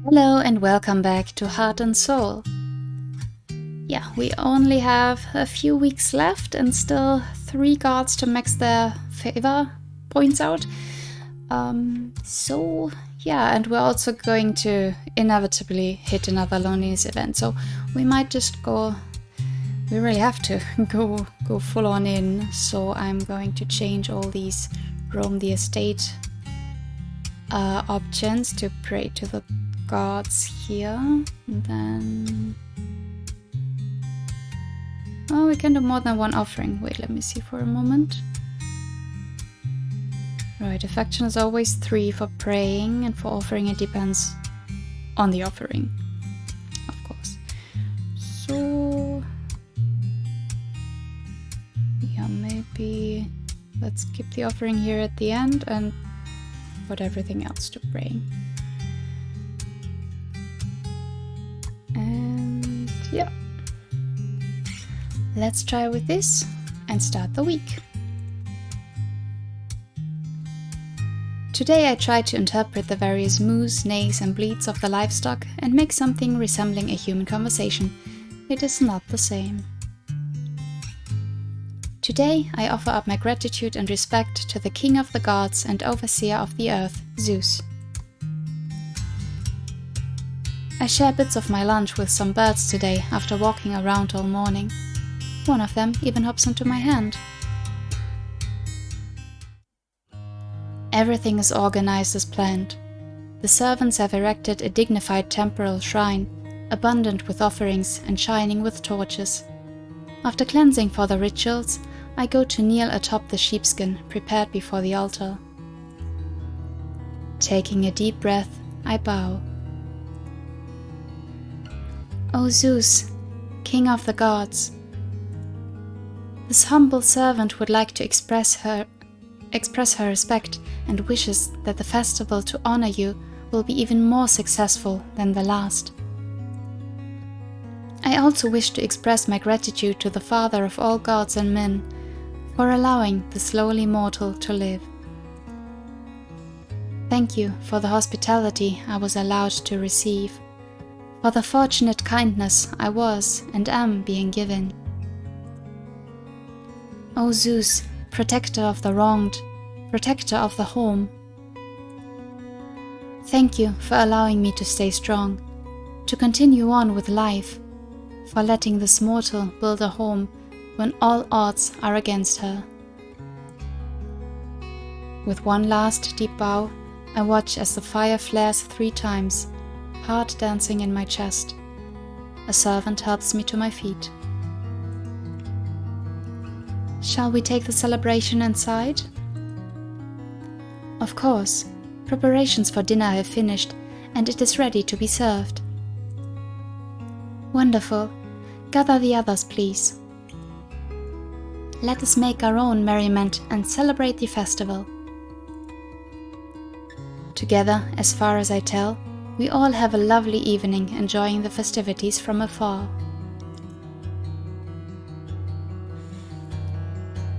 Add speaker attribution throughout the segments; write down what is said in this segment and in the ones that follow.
Speaker 1: Hello and welcome back to Heart and Soul. Yeah, we only have a few weeks left and still 3 gods to max their favor points out. And we're also going to inevitably hit another loneliness event, so we might just we really have to go full on in. So I'm going to change all these roam the estate options to pray to the gods here, and then we can do more than one offering. Wait, let me see for a moment. Right, affection is always 3 for praying, and for offering it depends on the offering, of course. So yeah, maybe let's keep the offering here at the end and put everything else to praying. And yeah, let's try with this and start the week. Today I try to interpret the various moos, neighs and bleats of the livestock and make something resembling a human conversation. It is not the same. Today I offer up my gratitude and respect to the king of the gods and overseer of the earth, Zeus. I share bits of my lunch with some birds today after walking around all morning. One of them even hops onto my hand. Everything is organized as planned. The servants have erected a dignified temporal shrine, abundant with offerings and shining with torches. After cleansing for the rituals, I go to kneel atop the sheepskin prepared before the altar. Taking a deep breath, I bow. O Zeus, king of the gods, this humble servant would like to express her respect and wishes that the festival to honor you will be even more successful than the last. I also wish to express my gratitude to the Father of all gods and men for allowing the lowly mortal to live. Thank you for the hospitality I was allowed to receive, for the fortunate kindness I was and am being given. O Zeus, protector of the wronged, protector of the home, thank you for allowing me to stay strong, to continue on with life, for letting this mortal build a home when all odds are against her. With one last deep bow, I watch as the fire flares 3 times, heart dancing in my chest. A servant helps me to my feet. Shall we take the celebration inside? Of course, preparations for dinner have finished and it is ready to be served. Wonderful. Gather the others, please. Let us make our own merriment and celebrate the festival. Together, as far as I tell, we all have a lovely evening enjoying the festivities from afar.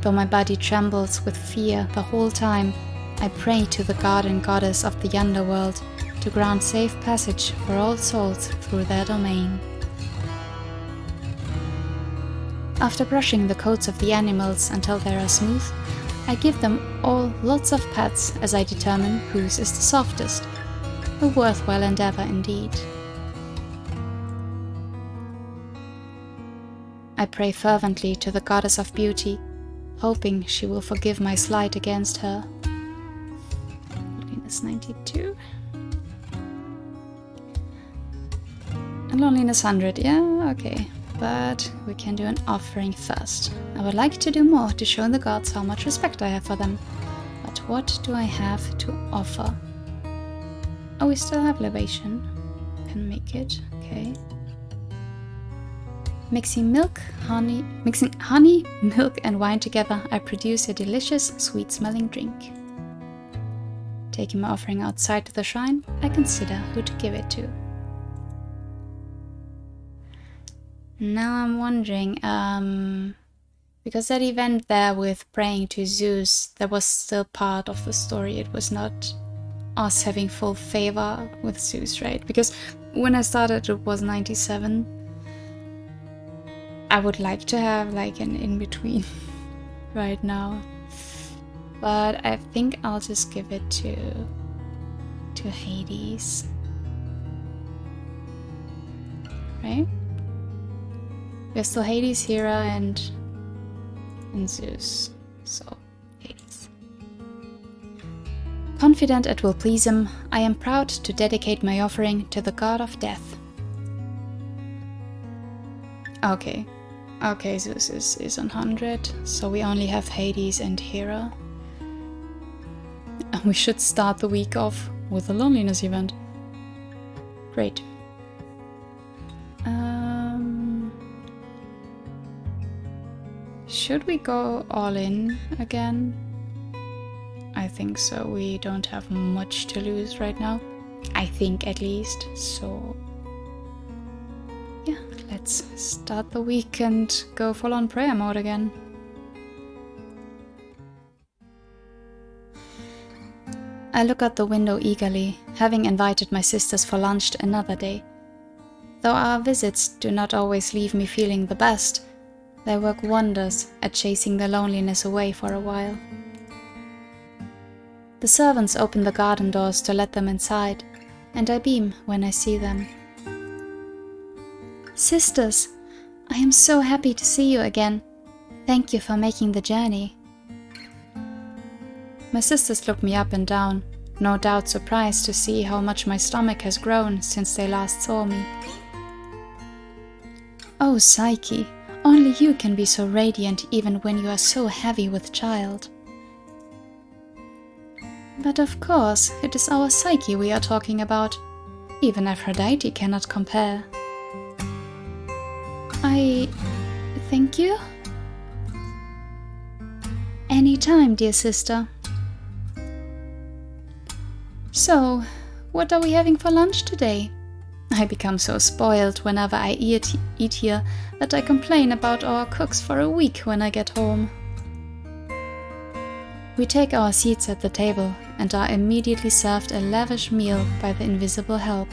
Speaker 1: Though my body trembles with fear the whole time, I pray to the god and goddess of the underworld to grant safe passage for all souls through their domain. After brushing the coats of the animals until they are smooth, I give them all lots of pats as I determine whose is the softest. A worthwhile endeavor indeed. I pray fervently to the goddess of beauty, hoping she will forgive my slight against her. Loneliness 92. And loneliness 100, yeah, okay. But we can do an offering first. I would like to do more to show the gods how much respect I have for them. But what do I have to offer? Oh, we still have libation. Can make it, okay. Mixing honey, milk and wine together, I produce a delicious, sweet-smelling drink. Taking my offering outside to the shrine, I consider who to give it to. Now I'm wondering, because that event there with praying to Zeus, that was still part of the story. It was not us having full favor with Zeus, right? Because when I started it was 97. I would like to have like an in-between right now. But I think I'll just give it to Hades. Right? We have still Hades, Hera, and Zeus. So, Hades. Confident it will please him, I am proud to dedicate my offering to the god of death. Okay. Okay, Zeus is on 100, so we only have Hades and Hera. And we should start the week off with a loneliness event. Great. Should we go all in again? I think so. We don't have much to lose right now. I think at least. So yeah, let's start the week and go full on prayer mode again. I look out the window eagerly, having invited my sisters for lunch another day. Though our visits do not always leave me feeling the best, they work wonders at chasing the loneliness away for a while. The servants open the garden doors to let them inside, and I beam when I see them. Sisters, I am so happy to see you again. Thank you for making the journey. My sisters look me up and down, no doubt surprised to see how much my stomach has grown since they last saw me. Oh, Psyche, only you can be so radiant even when you are so heavy with child. But of course, it is our Psyche we are talking about. Even Aphrodite cannot compare. I thank you? Any time, dear sister. So, what are we having for lunch today? I become so spoiled whenever I eat here that I complain about our cooks for a week when I get home. We take our seats at the table and are immediately served a lavish meal by the invisible help.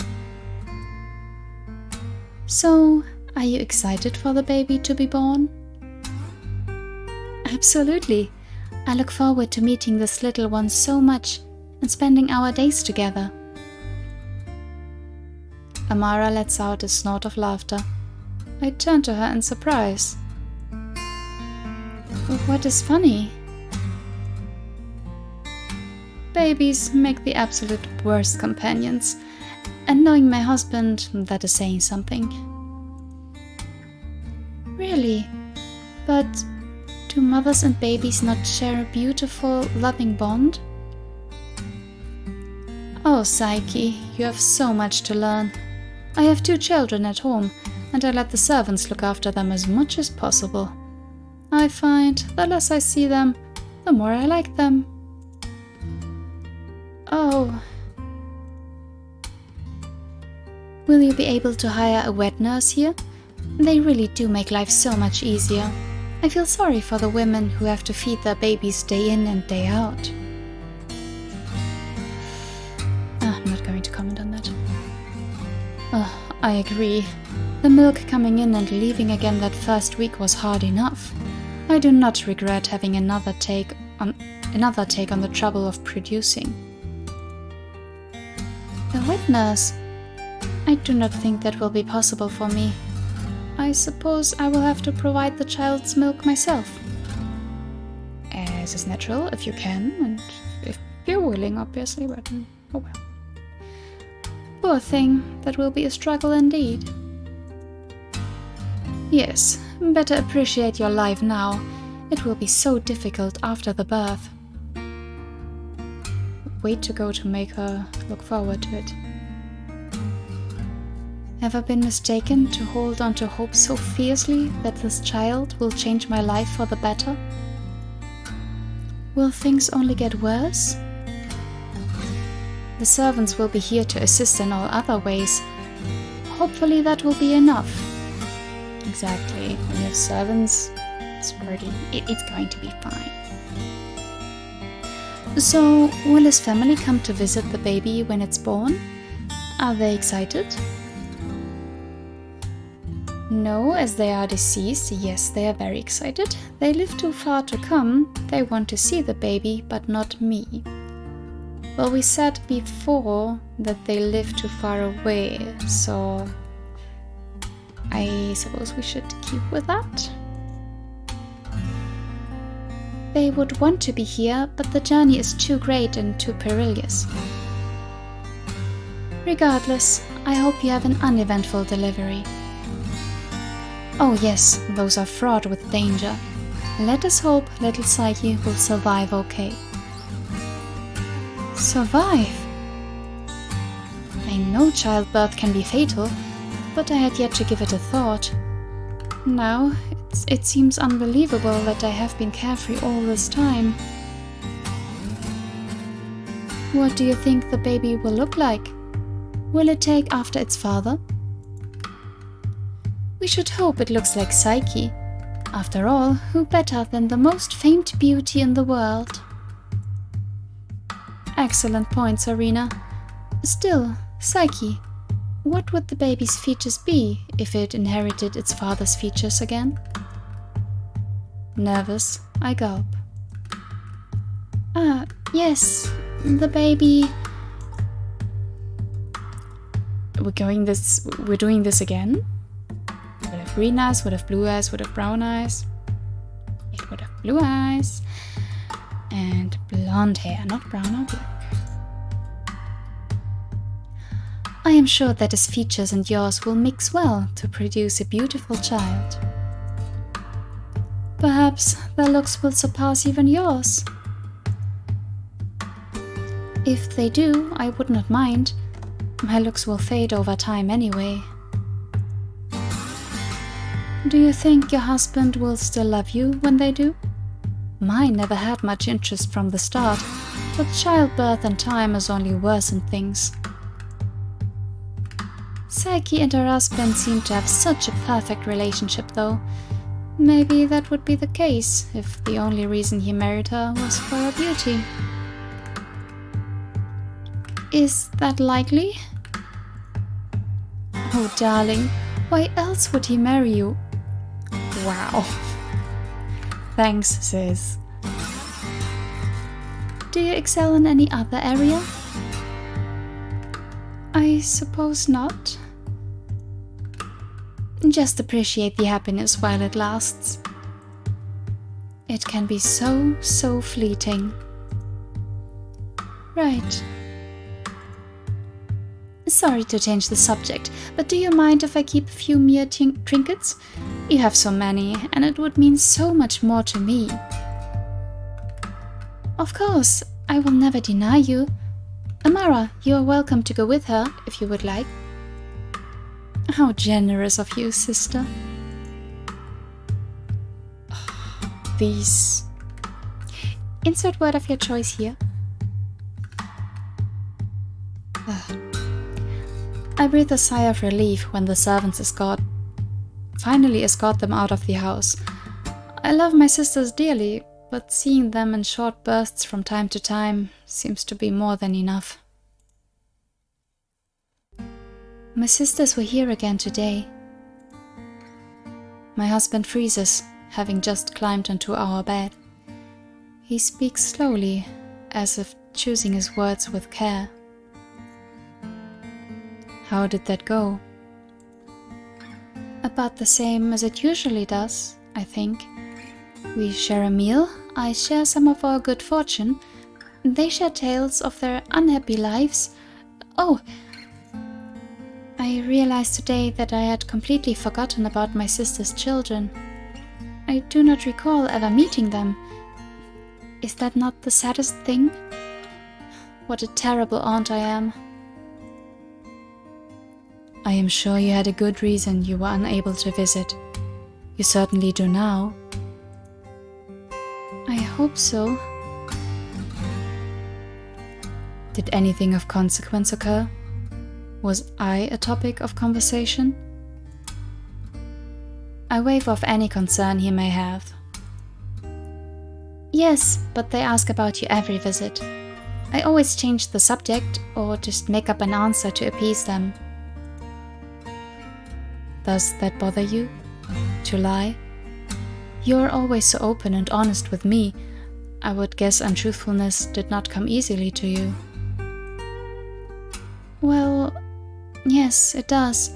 Speaker 1: So, are you excited for the baby to be born? Absolutely. I look forward to meeting this little one so much and spending our days together. Amara lets out a snort of laughter. I turn to her in surprise. What is funny? Babies make the absolute worst companions, and knowing my husband, that is saying something. Really? But do mothers and babies not share a beautiful, loving bond? Oh, Psyche, you have so much to learn. I have 2 children at home, and I let the servants look after them as much as possible. I find the less I see them, the more I like them. Oh. Will you be able to hire a wet nurse here? They really do make life so much easier. I feel sorry for the women who have to feed their babies day in and day out. I'm not going to comment on that. I agree. The milk coming in and leaving again that first week was hard enough. I do not regret having another take on the trouble of producing. A wet nurse? I do not think that will be possible for me. I suppose I will have to provide the child's milk myself. As is natural, if you can, and if you're willing, obviously, but oh well. Poor thing, that will be a struggle indeed. Yes, better appreciate your life now. It will be so difficult after the birth. Wait to go to make her look forward to it. Have I been mistaken to hold on to hope so fiercely that this child will change my life for the better? Will things only get worse? The servants will be here to assist in all other ways. Hopefully that will be enough. Exactly. When you have servants, it's going to be fine. So, will his family come to visit the baby when it's born? Are they excited? No, as they are deceased, yes, they are very excited. They live too far to come. They want to see the baby, but not me. Well, we said before that they live too far away, so I suppose we should keep with that. They would want to be here, but the journey is too great and too perilous. Regardless, I hope you have an uneventful delivery. Oh yes, those are fraught with danger. Let us hope little Psyche will survive okay. Survive? I know childbirth can be fatal, but I had yet to give it a thought. Now, it seems unbelievable that I have been carefree all this time. What do you think the baby will look like? Will it take after its father? We should hope it looks like Psyche. After all, who better than the most famed beauty in the world? Excellent point, Serena. Still, Psyche, what would the baby's features be if it inherited its father's features again? Nervous, I gulp. Ah, yes, the baby... We're doing this again? Would have green eyes, would have blue eyes, would have brown eyes. It would have blue eyes. And blonde hair, not brown or black. I am sure that his features and yours will mix well to produce a beautiful child. Perhaps their looks will surpass even yours. If they do, I would not mind. My looks will fade over time anyway. Do you think your husband will still love you when they do? Mine never had much interest from the start, but childbirth and time has only worsened things. Psyche and her husband seem to have such a perfect relationship though. Maybe that would be the case if the only reason he married her was for her beauty. Is that likely? Oh darling, why else would he marry you? Wow. Thanks, sis. Do you excel in any other area? I suppose not. Just appreciate the happiness while it lasts. It can be so fleeting. Right. Sorry to change the subject, but do you mind if I keep a few mere trinkets? You have so many, and it would mean so much more to me. Of course, I will never deny you. Amara, you are welcome to go with her, if you would like. How generous of you, sister. These... Insert word of your choice here. I breathe a sigh of relief when the servants finally escort them out of the house. I love my sisters dearly, but seeing them in short bursts from time to time seems to be more than enough. My sisters were here again today. My husband freezes, having just climbed onto our bed. He speaks slowly, as if choosing his words with care. How did that go? About the same as it usually does, I think. We share a meal, I share some of our good fortune, they share tales of their unhappy lives. Oh! I realized today that I had completely forgotten about my sister's children. I do not recall ever meeting them. Is that not the saddest thing? What a terrible aunt I am. I am sure you had a good reason you were unable to visit. You certainly do now. I hope so. Did anything of consequence occur? Was I a topic of conversation? I wave off any concern he may have. Yes, but they ask about you every visit. I always change the subject or just make up an answer to appease them. Does that bother you? To lie? You're always so open and honest with me. I would guess untruthfulness did not come easily to you. Well, yes, it does.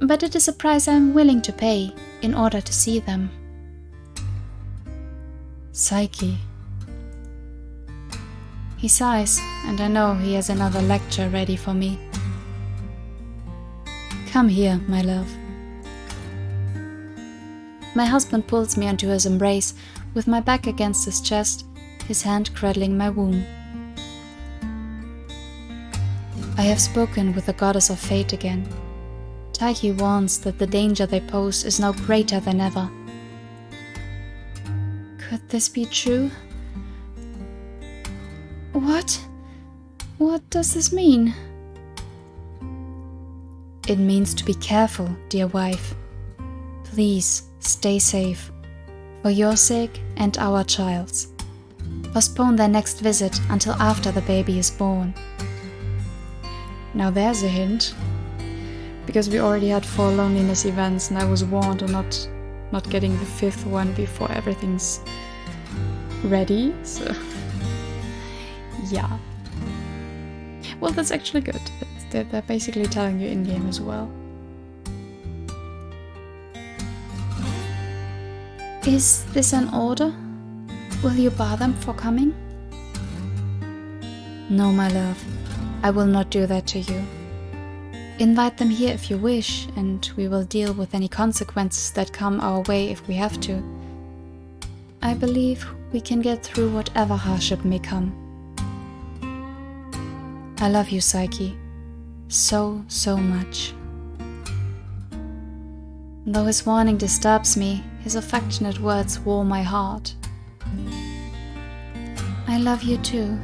Speaker 1: But it is a price I'm willing to pay in order to see them. Psyche. He sighs, and I know he has another lecture ready for me. Come here, my love. My husband pulls me onto his embrace, with my back against his chest, his hand cradling my womb. I have spoken with the goddess of fate again. Tyche warns that the danger they pose is now greater than ever. Could this be true? What? What does this mean? It means to be careful, dear wife. Please, stay safe. For your sake and our child's. Postpone their next visit until after the baby is born. Now there's a hint. Because we already had 4 loneliness events and I was warned on not getting the 5th one before everything's ready, so yeah. Well, that's actually good. They're basically telling you in-game as well. Is this an order? Will you bar them for coming? No, my love. I will not do that to you. Invite them here if you wish, and we will deal with any consequences that come our way if we have to. I believe we can get through whatever hardship may come. I love you, Psyche. So, so much. Though his warning disturbs me, his affectionate words warm my heart. I love you too.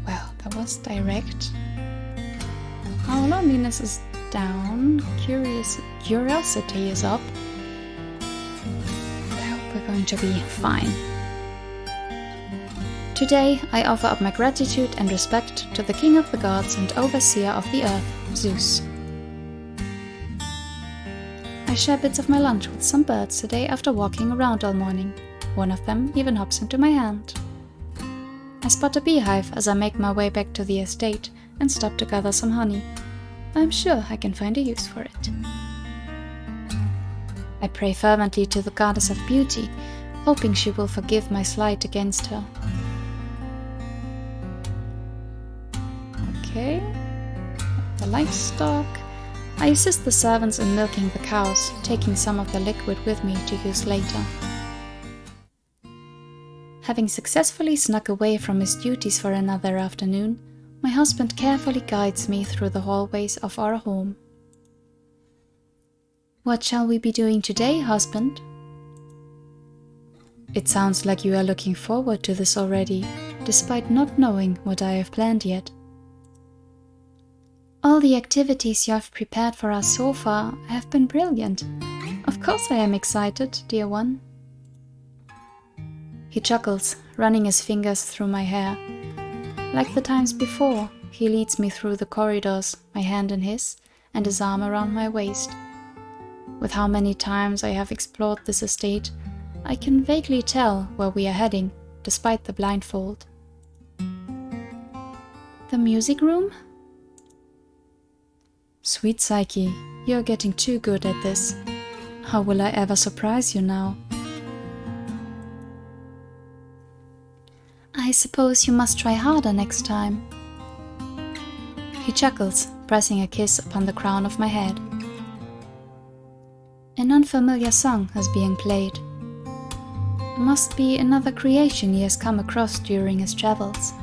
Speaker 1: Well, that was direct. Our loneliness is down, curiosity is up. I hope we're going to be fine. Today, I offer up my gratitude and respect to the King of the Gods and Overseer of the Earth, Zeus. I share bits of my lunch with some birds today after walking around all morning. One of them even hops into my hand. I spot a beehive as I make my way back to the estate and stop to gather some honey. I'm sure I can find a use for it. I pray fervently to the goddess of beauty, hoping she will forgive my slight against her. Okay, the livestock. I assist the servants in milking the cows, taking some of the liquid with me to use later. Having successfully snuck away from his duties for another afternoon, my husband carefully guides me through the hallways of our home. What shall we be doing today, husband? It sounds like you are looking forward to this already, despite not knowing what I have planned yet. All the activities you have prepared for us so far have been brilliant. Of course I am excited, dear one. He chuckles, running his fingers through my hair. Like the times before, he leads me through the corridors, my hand in his, and his arm around my waist. With how many times I have explored this estate, I can vaguely tell where we are heading, despite the blindfold. The music room? Sweet Psyche, you're getting too good at this. How will I ever surprise you now? I suppose you must try harder next time. He chuckles, pressing a kiss upon the crown of my head. An unfamiliar song is being played. Must be another creation he has come across during his travels.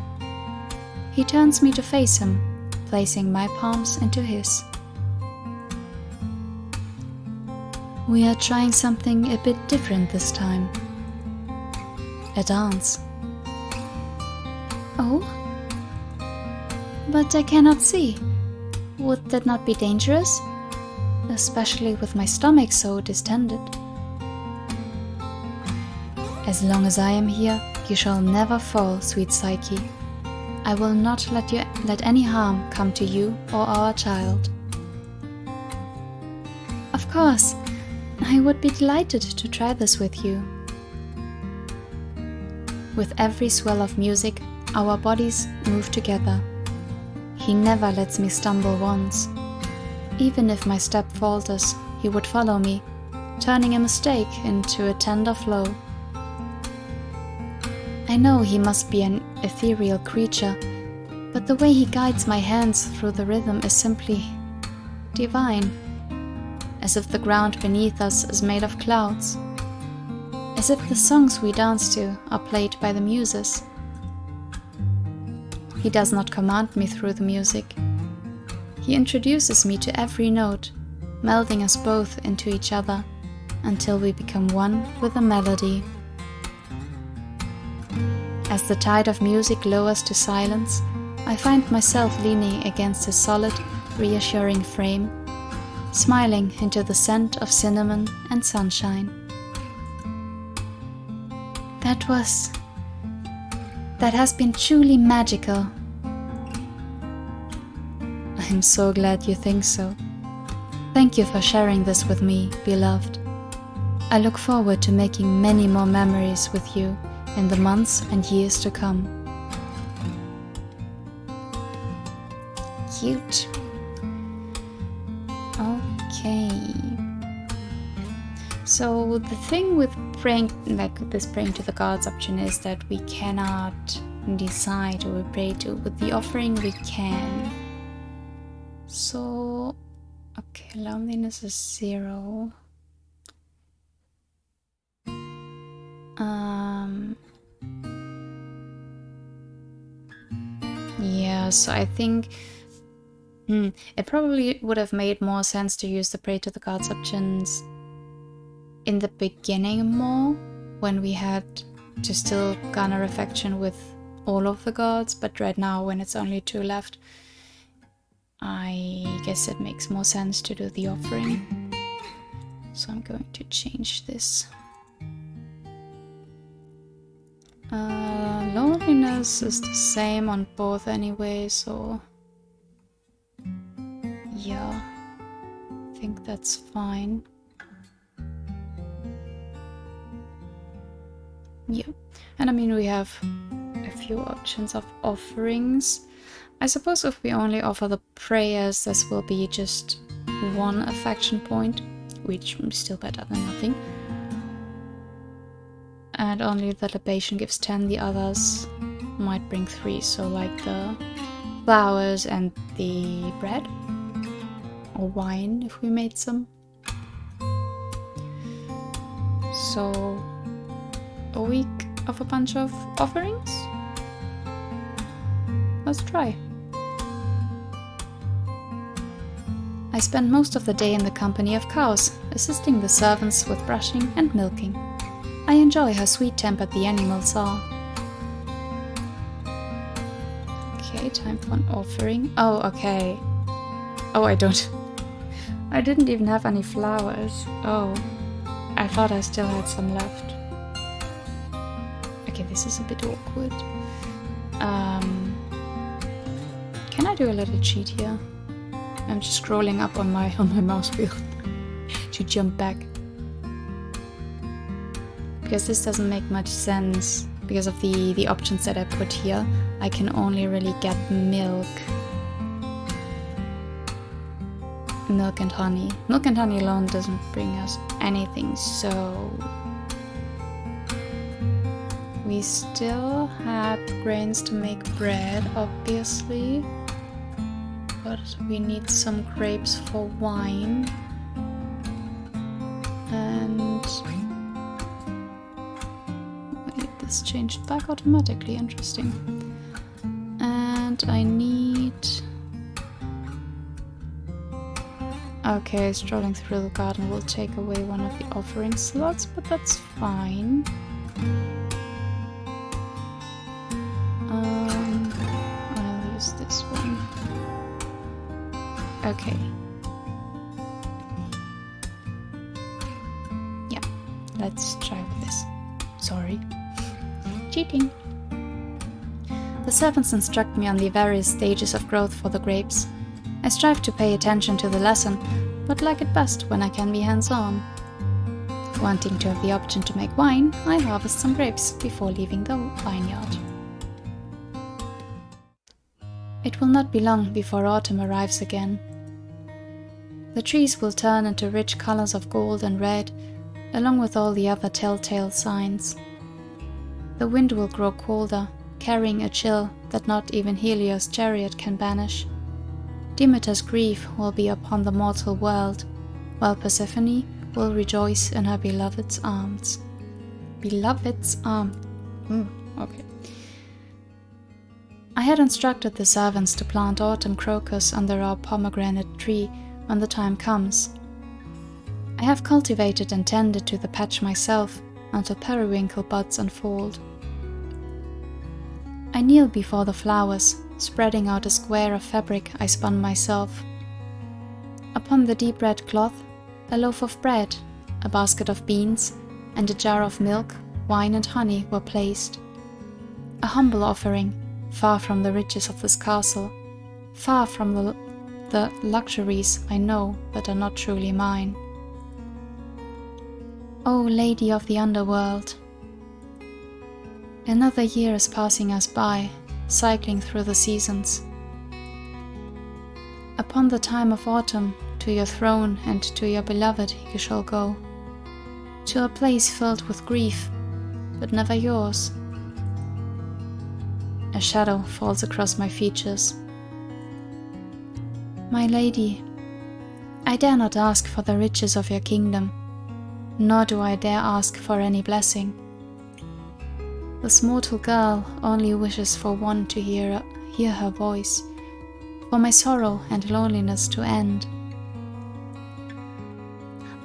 Speaker 1: He turns me to face him, placing my palms into his. We are trying something a bit different this time. A dance. Oh? But I cannot see. Would that not be dangerous? Especially with my stomach so distended. As long as I am here, you shall never fall, sweet Psyche. I will not let any harm come to you or our child. Of course, I would be delighted to try this with you. With every swell of music, our bodies move together. He never lets me stumble once. Even if my step falters, he would follow me, turning a mistake into a tender flow. I know he must be an ethereal creature, but the way he guides my hands through the rhythm is simply divine. As if the ground beneath us is made of clouds. As if the songs we dance to are played by the muses. He does not command me through the music. He introduces me to every note, melding us both into each other until we become one with the melody. As the tide of music lowers to silence, I find myself leaning against his solid, reassuring frame, smiling into the scent of cinnamon and sunshine. That has been truly magical. I'm so glad you think so. Thank you for sharing this with me, beloved. I look forward to making many more memories with you in the months and years to come. Cute. Okay. So the thing with praying, like this praying to the gods option, is that we cannot decide who we pray to. With the offering we can. So, okay, loneliness is 0. Yeah, so I think it probably would have made more sense to use the pray to the gods options in the beginning more, when we had to still garner affection with all of the gods, but right now when it's only 2 left, I guess it makes more sense to do the offering. So I'm going to change this. Loneliness is the same on both anyway, so yeah, I think that's fine. Yeah, and I mean we have a few options of offerings. I suppose if we only offer the prayers, this will be just 1 affection point, which is still better than nothing. And only the libation gives 10, the others might bring 3, so like the flowers and the bread. Or wine, if we made some. So, a week of a bunch of offerings? Let's try. I spend most of the day in the company of cows, assisting the servants with brushing and milking. I enjoy how sweet-tempered the animals are. Okay, time for an offering. Oh, okay. Oh, I didn't even have any flowers. Oh, I thought I still had some left. Okay, this is a bit awkward. Can I do a little cheat here? I'm just scrolling up on my mouse wheel to jump back. Because this doesn't make much sense. Because of the options that I put here, I can only really get milk. Milk and honey. Milk and honey alone doesn't bring us anything, so... We still had grains to make bread, obviously. But we need some grapes for wine. And... wait, this changed back automatically, interesting. And I need... okay, strolling through the garden will take away one of the offering slots, but that's fine. I'll use this one. Okay. Yeah, let's try with this. Sorry. sorry. Cheating. The servants instruct me on the various stages of growth for the grapes. I strive to pay attention to the lesson, but like it best when I can be hands-on. Wanting to have the option to make wine, I harvest some grapes before leaving the vineyard. It will not be long before autumn arrives again. The trees will turn into rich colors of gold and red, along with all the other telltale signs. The wind will grow colder, carrying a chill that not even Helios' chariot can banish. Demeter's grief will be upon the mortal world, while Persephone will rejoice in her beloved's arms. Beloved's arms. Okay. I had instructed the servants to plant autumn crocus under our pomegranate tree when the time comes. I have cultivated and tended to the patch myself until periwinkle buds unfold. I kneel before the flowers, spreading out a square of fabric I spun myself. Upon the deep red cloth, a loaf of bread, a basket of beans, and a jar of milk, wine and honey were placed. A humble offering, far from the riches of this castle, far from the luxuries I know that are not truly mine. O Lady of the Underworld! Another year is passing us by, cycling through the seasons. Upon the time of autumn, to your throne and to your beloved you shall go, to a place filled with grief, but never yours. A shadow falls across my features. My lady, I dare not ask for the riches of your kingdom, nor do I dare ask for any blessing. This mortal girl only wishes for one to hear her voice, for my sorrow and loneliness to end.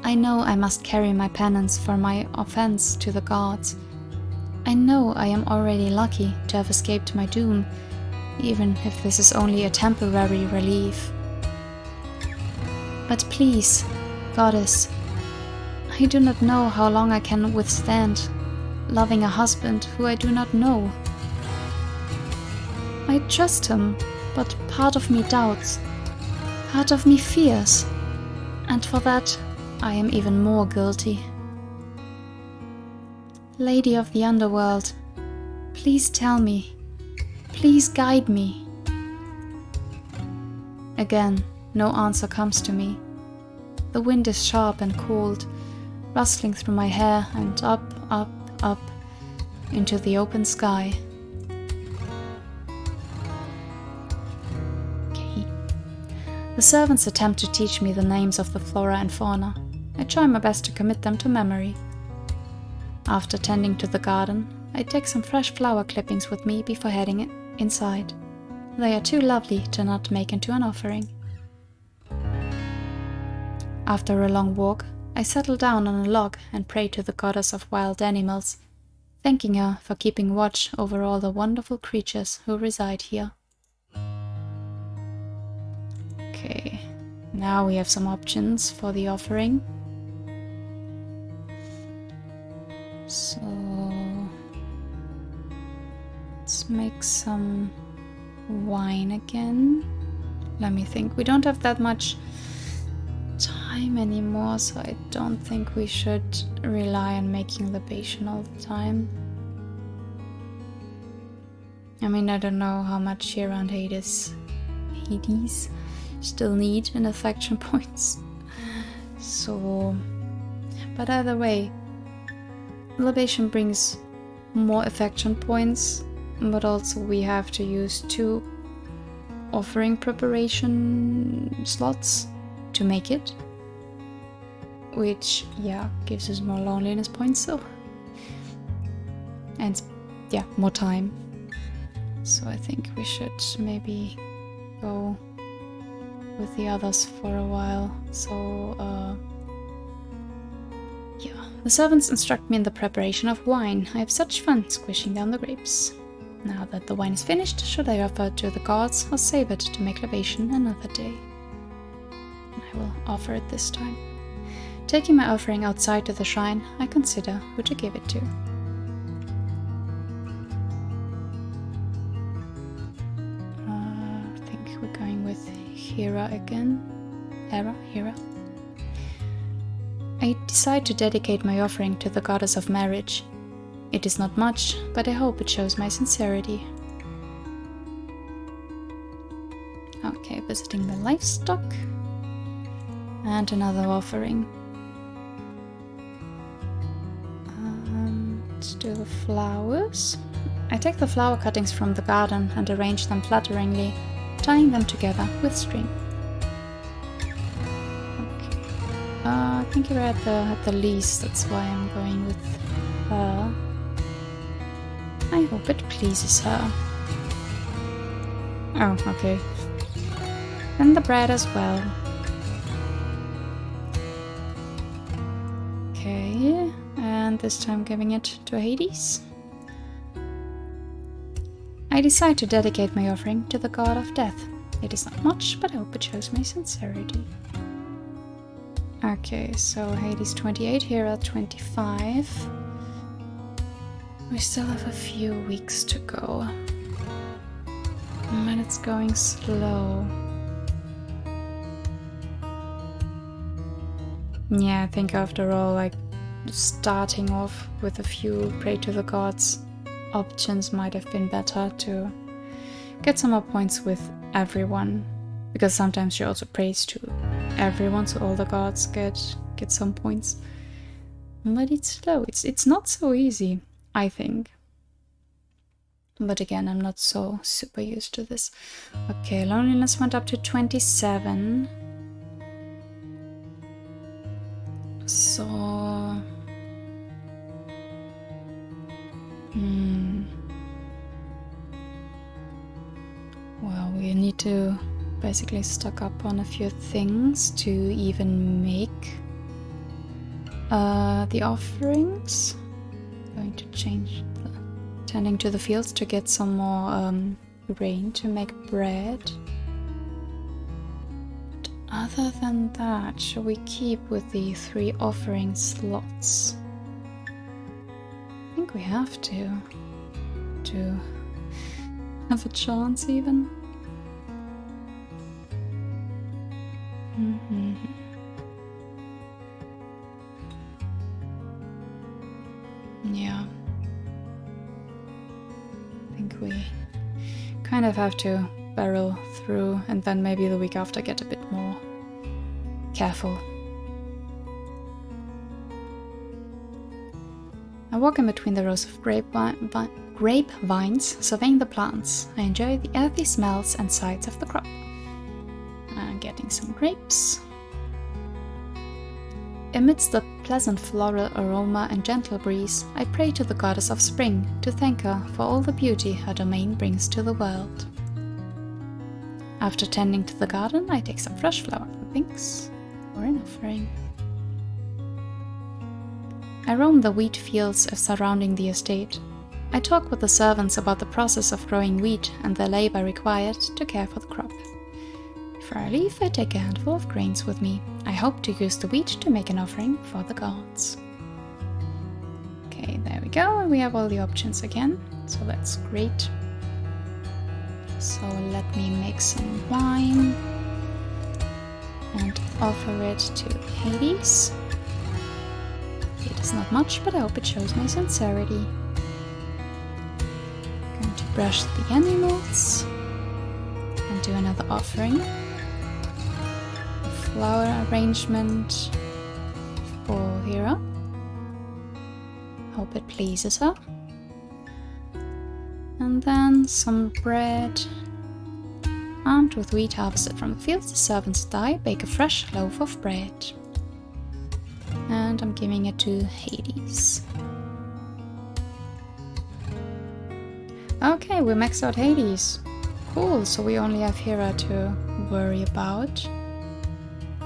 Speaker 1: I know I must carry my penance for my offense to the gods. I know I am already lucky to have escaped my doom, even if this is only a temporary relief. But please, Goddess, I do not know how long I can withstand loving a husband who I do not know. I trust him, but part of me doubts, part of me fears, and for that I am even more guilty. Lady of the Underworld, please tell me, please guide me. Again, no answer comes to me. The wind is sharp and cold, rustling through my hair and up into the open sky. Okay. The servants attempt to teach me the names of the flora and fauna. I try my best to commit them to memory. After tending to the garden, I take some fresh flower clippings with me before heading inside. They are too lovely to not make into an offering. After a long walk, I settle down on a log and pray to the goddess of wild animals, thanking her for keeping watch over all the wonderful creatures who reside here. Okay, now we have some options for the offering. So let's make some wine again. Let me think. We don't have that much time anymore, so I don't think we should rely on making libation all the time. I mean, I don't know how much here around Hades still need in affection points. So, but either way, libation brings more affection points, but also we have to use 2 offering preparation slots to make it, which gives us more loneliness points, so, and more time. So I think we should maybe go with the others for a while. So the servants instruct me in the preparation of wine. I have such fun squishing down the grapes. Now that the wine is finished, should I offer it to the gods or save it to make libation another day? I will offer it this time. Taking my offering outside to the shrine, I consider who to give it to. we're going with Hera again. Hera. I decide to dedicate my offering to the goddess of marriage. It is not much, but I hope it shows my sincerity. Okay, visiting the livestock. And another offering. Let's do the flowers. I take the flower cuttings from the garden and arrange them flutteringly, tying them together with string. Okay. I think you're at the least, that's why I'm going with her. I hope it pleases her. Oh, okay. And the bread as well. Okay, and this time giving it to Hades. I decide to dedicate my offering to the god of death. It is not much, but I hope it shows my sincerity. Okay, so Hades 28, Hera 25. We still have a few weeks to go. But it's going slow. Yeah, I think after all, like, starting off with a few pray to the gods options might have been better to get some more points with everyone. Because sometimes she also prays to everyone, so all the gods get some points. But it's slow. It's not so easy, I think. But again, I'm not so super used to this. Okay, loneliness went up to 27. So... Well, we need to basically stock up on a few things to even make the offerings. I'm going to change the tending to the fields to get some more grain to make bread. But other than that, shall we keep with the 3 offering slots? I think we have to have a chance even. Yeah. I think we kind of have to barrel through and then maybe the week after get a bit more careful. I walk in between the rows of grapevines, surveying the plants. I enjoy the earthy smells and sights of the crop. I'm getting some grapes. Amidst the pleasant floral aroma and gentle breeze, I pray to the goddess of spring to thank her for all the beauty her domain brings to the world. After tending to the garden, I take some fresh flower clippings for an offering. I roam the wheat fields surrounding the estate. I talk with the servants about the process of growing wheat and the labor required to care for the crop. Before I leave, I take a handful of grains with me. I hope to use the wheat to make an offering for the gods. Okay, there we go, and we have all the options again, so that's great. So let me make some wine and offer it to Hades. It is not much, but I hope it shows my sincerity. I'm going to brush the animals and do another offering. Flower arrangement for Hera. Hope it pleases her. And then some bread. Armed with wheat harvested from the fields, the servants and I bake a fresh loaf of bread. And I'm giving it to Hades. Okay, we maxed out Hades. Cool, so we only have Hera to worry about.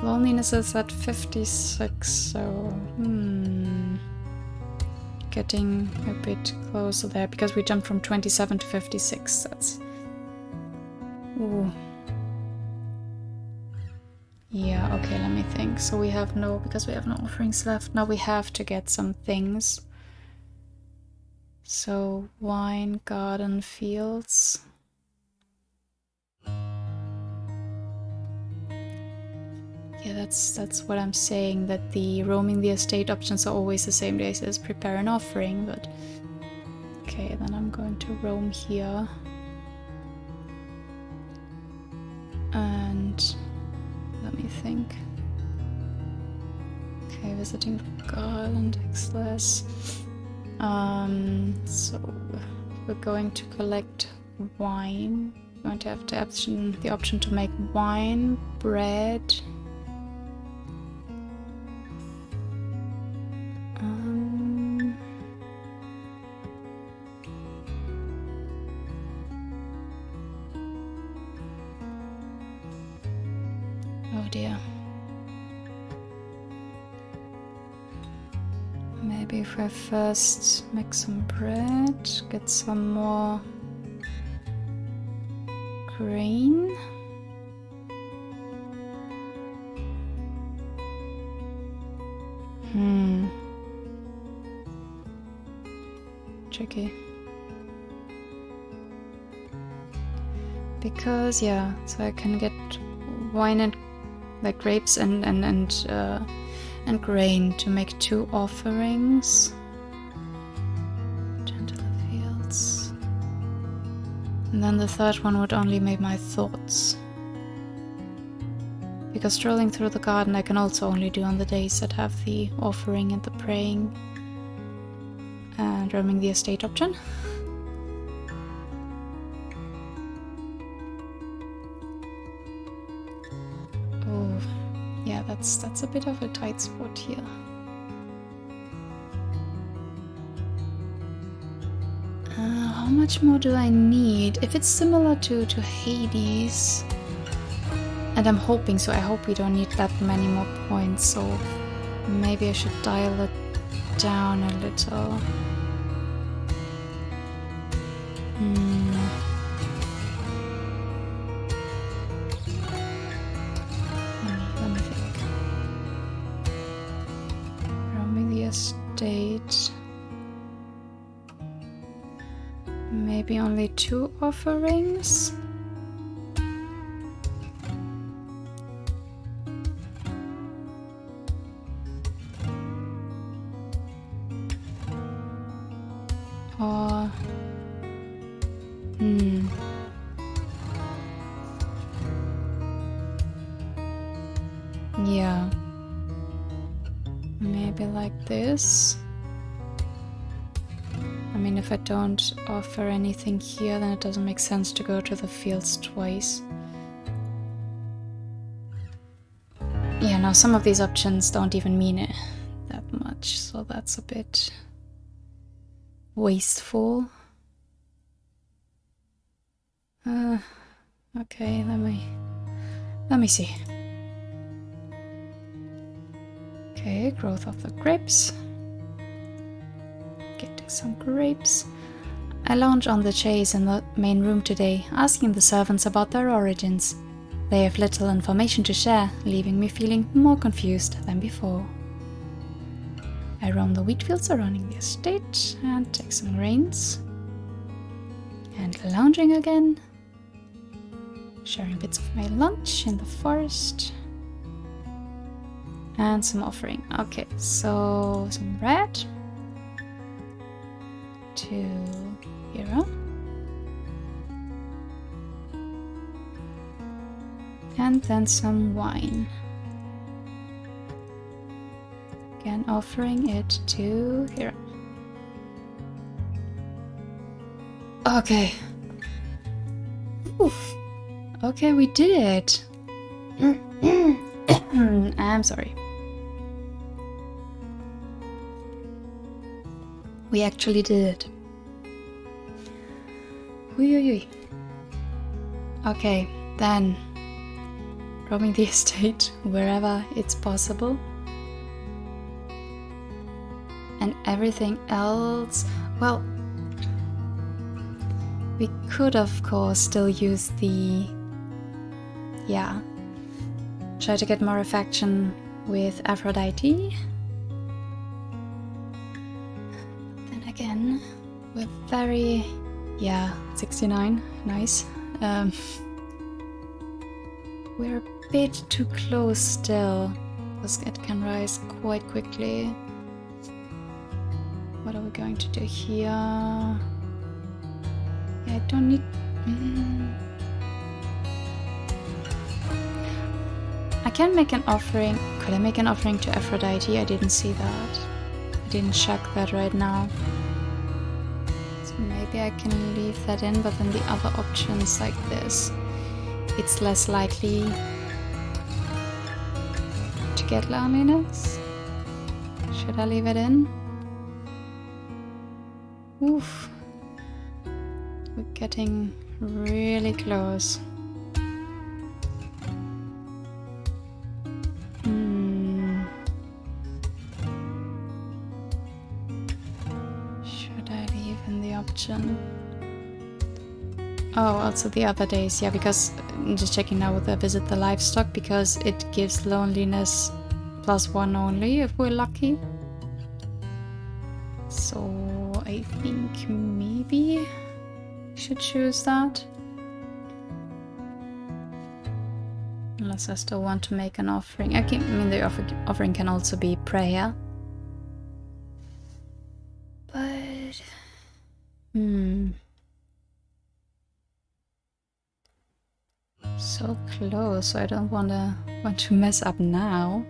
Speaker 1: Loneliness is at 56, so getting a bit closer there because we jumped from 27 to 56. That's ooh. Yeah, okay, let me think. So we have because we have no offerings left. Now we have to get some things. So wine, garden, fields. Yeah, that's what I'm saying, that the roaming the estate options are always the same days as prepare an offering, but okay, then I'm going to roam here. And let me think. Okay, visiting garland, Xless. So we're going to collect wine. We're going to have the option to make wine, bread. Oh dear. Maybe if I first make some bread, get some more grain. Tricky. Because yeah, so I can get wine and like grapes and grain to make 2 offerings. Gentler fields. And then the third one would only make my thoughts. Because strolling through the garden I can also only do on the days that have the offering and the praying. And roaming the estate option. Oh, yeah, that's a bit of a tight spot here. How much more do I need? If it's similar to Hades, and I'm hoping so, I hope we don't need that many more points, so maybe I should dial it down a little. Let me think. Roaming the estate. Maybe only 2 offerings. Or yeah, maybe like this. I mean, if I don't offer anything here, then it doesn't make sense to go to the fields twice. Yeah, now some of these options don't even mean it that much, so that's a bit wasteful. Okay, let me see. Okay, growth of the grapes. Getting some grapes. I lounge on the chaise in the main room today, asking the servants about their origins. They have little information to share, leaving me feeling more confused than before. I roam the wheat fields surrounding the estate and take some grains. And lounging again. Sharing bits of my lunch in the forest. And some offering. Okay, so some bread. To here. And then some wine. Again, offering it to here. Okay. Oof. Okay, we did it. I'm sorry. We actually did it. Ui. Okay, then roaming the estate wherever it's possible. And everything else, well, we could of course still use the, try to get more affection with Aphrodite. Then again, we're very, 69, nice. We're a bit too close still, because it can rise quite quickly. What are we going to do here? Yeah, I don't need... I can make an offering. Could I make an offering to Aphrodite? I didn't see that. I didn't check that right now. So maybe I can leave that in, but then the other options like this, it's less likely to get loneliness. Should I leave it in? Oof. We're getting really close. Should I leave in the option? Oh, also the other days, yeah, because I'm just checking now with the visit the livestock, because it gives loneliness +1 only if we're lucky. So I think maybe I should choose that. Unless I still want to make an offering. I mean, the offering can also be prayer. But... So close, so I don't want to mess up now.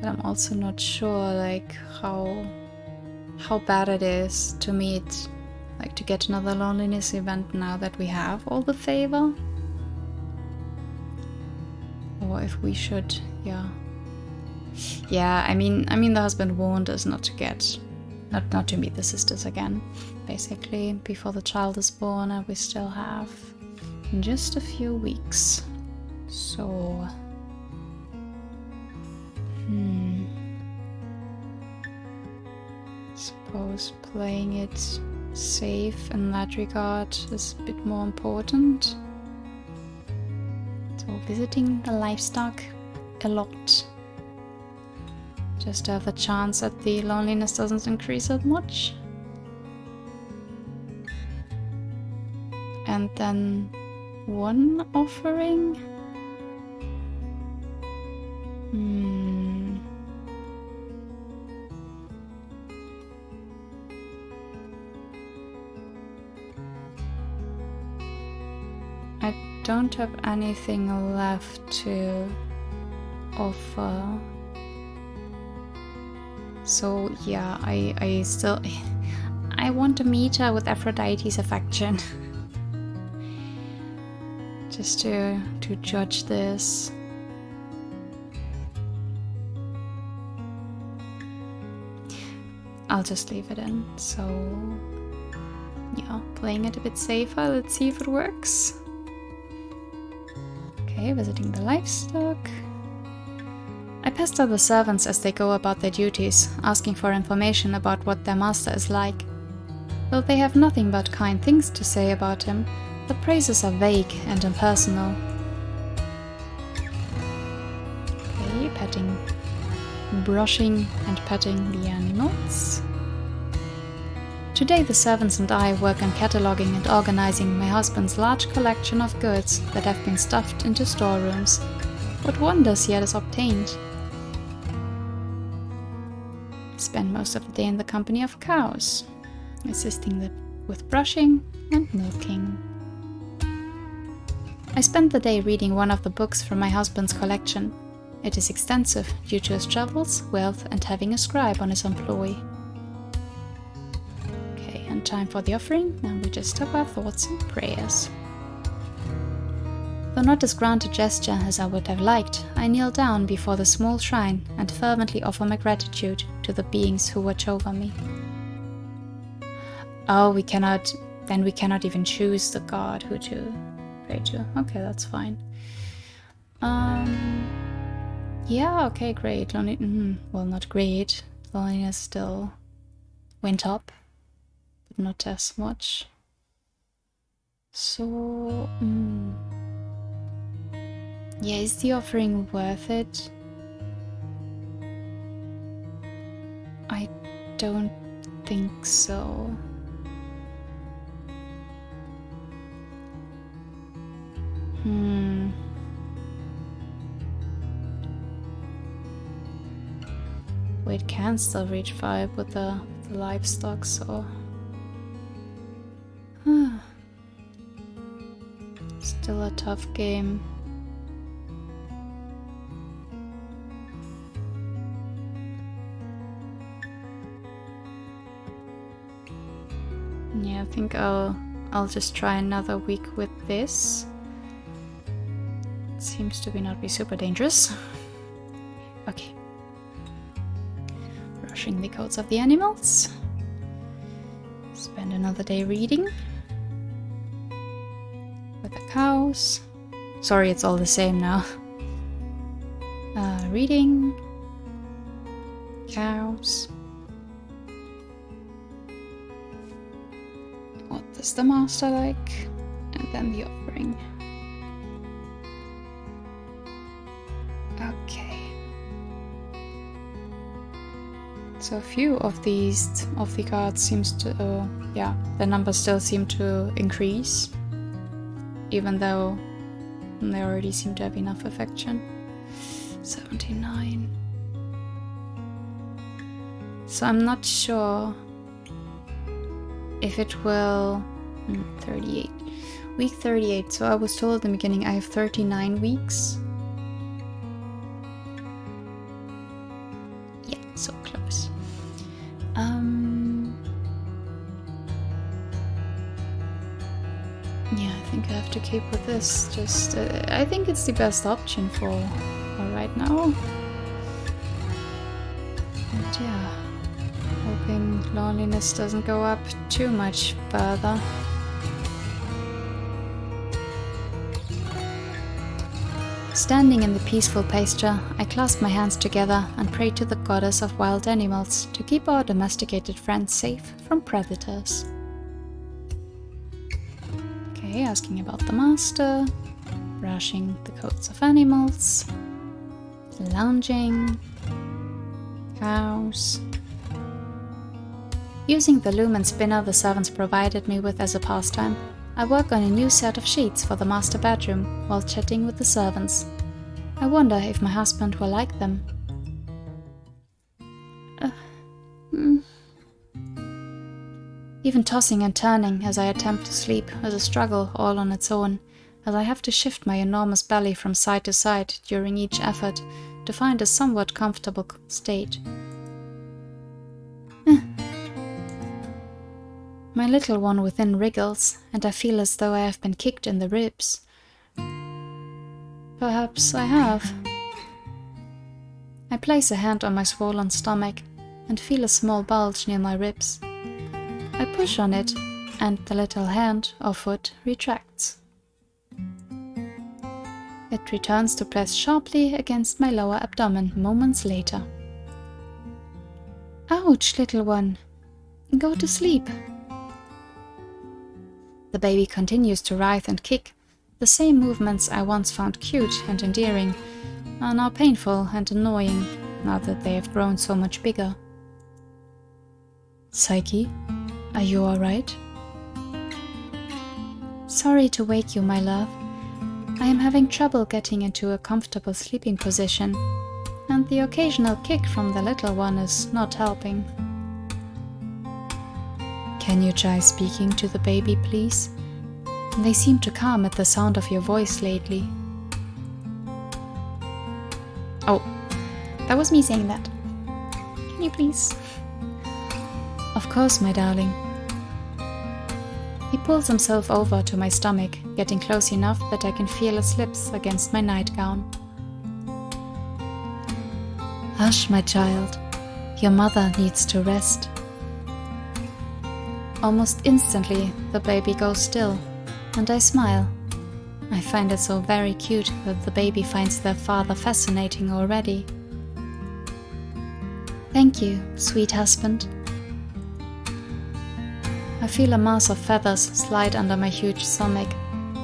Speaker 1: But I'm also not sure, like, how bad it is to meet, like, to get another loneliness event now that we have all the favor. Or if we should, yeah. Yeah, I mean the husband warned us not to meet the sisters again, basically, before the child is born, and we still have just a few weeks. So suppose playing it safe in that regard is a bit more important. So visiting the livestock a lot, just to have a chance that the loneliness doesn't increase that much. And then one offering. I don't have anything left to offer. So yeah, I still I want to meet her with Aphrodite's affection. Just to judge this. I'll just leave it in. So yeah, playing it a bit safer. Let's see if it works. Okay, visiting the livestock. I pester the servants as they go about their duties, asking for information about what their master is like. Though they have nothing but kind things to say about him, the praises are vague and impersonal. Okay, petting, brushing and petting the animals. Today the servants and I work on cataloguing and organizing my husband's large collection of goods that have been stuffed into storerooms. What wonders he has obtained. Spend most of the day in the company of cows, assisting them with brushing and milking. I spend the day reading one of the books from my husband's collection. It is extensive due to his travels, wealth, and having a scribe on his employ. Okay, and time for the offering, and we just have our thoughts and prayers. Though not as grand a gesture as I would have liked, I kneel down before the small shrine and fervently offer my gratitude to the beings who watch over me. Oh, we cannot even choose the god who to pray to. Okay, that's fine. Yeah, okay, great. Well, not great. Loneliness still went up, but not as much. So, yeah, is the offering worth it? I don't think so. It can still reach 5 with the livestock, so... Still a tough game. Yeah, I think I'll just try another week with this. Seems to not be super dangerous. Okay. Brushing the coats of the animals. Spend another day reading. With the cows. Sorry, it's all the same now. Reading. Cows. What does the master like? And then the offering. Okay. So a few of the cards seems to, the numbers still seem to increase, even though they already seem to have enough affection. 79. So I'm not sure if it will... 38. Week 38. So I was told in the beginning I have 39 weeks. Yeah, so close. Yeah, I think I have to keep with this. Just, I think it's the best option for right now. And yeah, hoping loneliness doesn't go up too much further. Standing in the peaceful pasture, I clasp my hands together and pray to the goddess of wild animals to keep our domesticated friends safe from predators. Okay, asking about the master, brushing the coats of animals, lounging, cows. Using the loom and spinner the servants provided me with as a pastime, I work on a new set of sheets for the master bedroom while chatting with the servants. I wonder if my husband will like them. Even tossing and turning as I attempt to sleep is a struggle all on its own, as I have to shift my enormous belly from side to side during each effort to find a somewhat comfortable state. My little one within wriggles, and I feel as though I have been kicked in the ribs. Perhaps I have. I place a hand on my swollen stomach and feel a small bulge near my ribs. I push on it, and the little hand or foot retracts. It returns to press sharply against my lower abdomen moments later. Ouch, little one. Go to sleep. The baby continues to writhe and kick. The same movements I once found cute and endearing are now painful and annoying, now that they have grown so much bigger. Psyche, are you alright? Sorry to wake you, my love. I am having trouble getting into a comfortable sleeping position, and the occasional kick from the little one is not helping. Can you try speaking to the baby, please? They seem to calm at the sound of your voice lately. Oh, that was me saying that. Can you please? Of course, my darling. He pulls himself over to my stomach, getting close enough that I can feel his lips against my nightgown. Hush, my child. Your mother needs to rest. Almost instantly, the baby goes still, and I smile. I find it so very cute that the baby finds their father fascinating already. Thank you, sweet husband. I feel a mass of feathers slide under my huge stomach,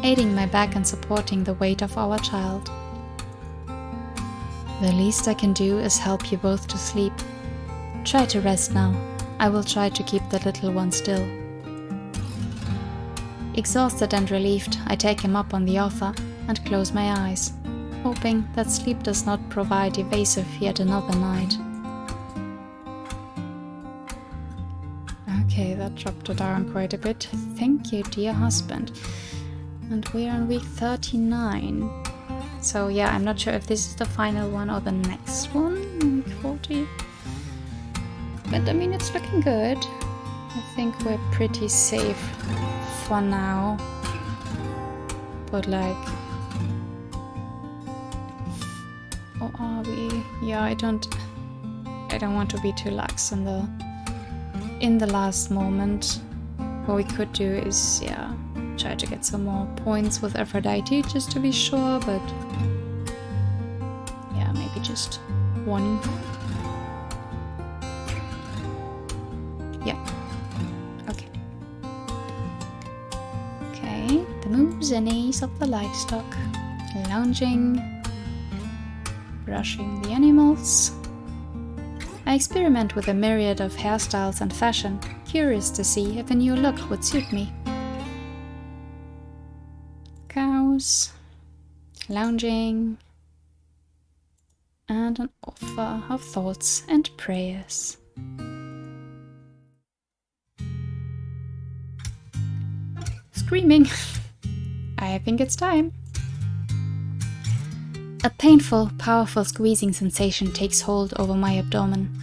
Speaker 1: aiding my back and supporting the weight of our child. The least I can do is help you both to sleep. Try to rest now. I will try to keep the little one still. Exhausted and relieved, I take him up on the offer and close my eyes, hoping that sleep does not provide evasive yet another night. Okay, that dropped it down quite a bit. Thank you, dear husband. And we're on week 39. So yeah, I'm not sure if this is the final one or the next one, week 40. But I mean, it's looking good. I think we're pretty safe for now. But like... Or are we? Yeah, I don't want to be too lax in the last moment. What we could do is, yeah, try to get some more points with Aphrodite just to be sure, but yeah, maybe just one. Yeah. Okay. Okay, the moves and A's of the livestock. Lounging. Brushing the animals. I experiment with a myriad of hairstyles and fashion, curious to see if a new look would suit me. Cows. Lounging. And an offer of thoughts and prayers. Screaming. I think it's time. A painful, powerful squeezing sensation takes hold over my abdomen.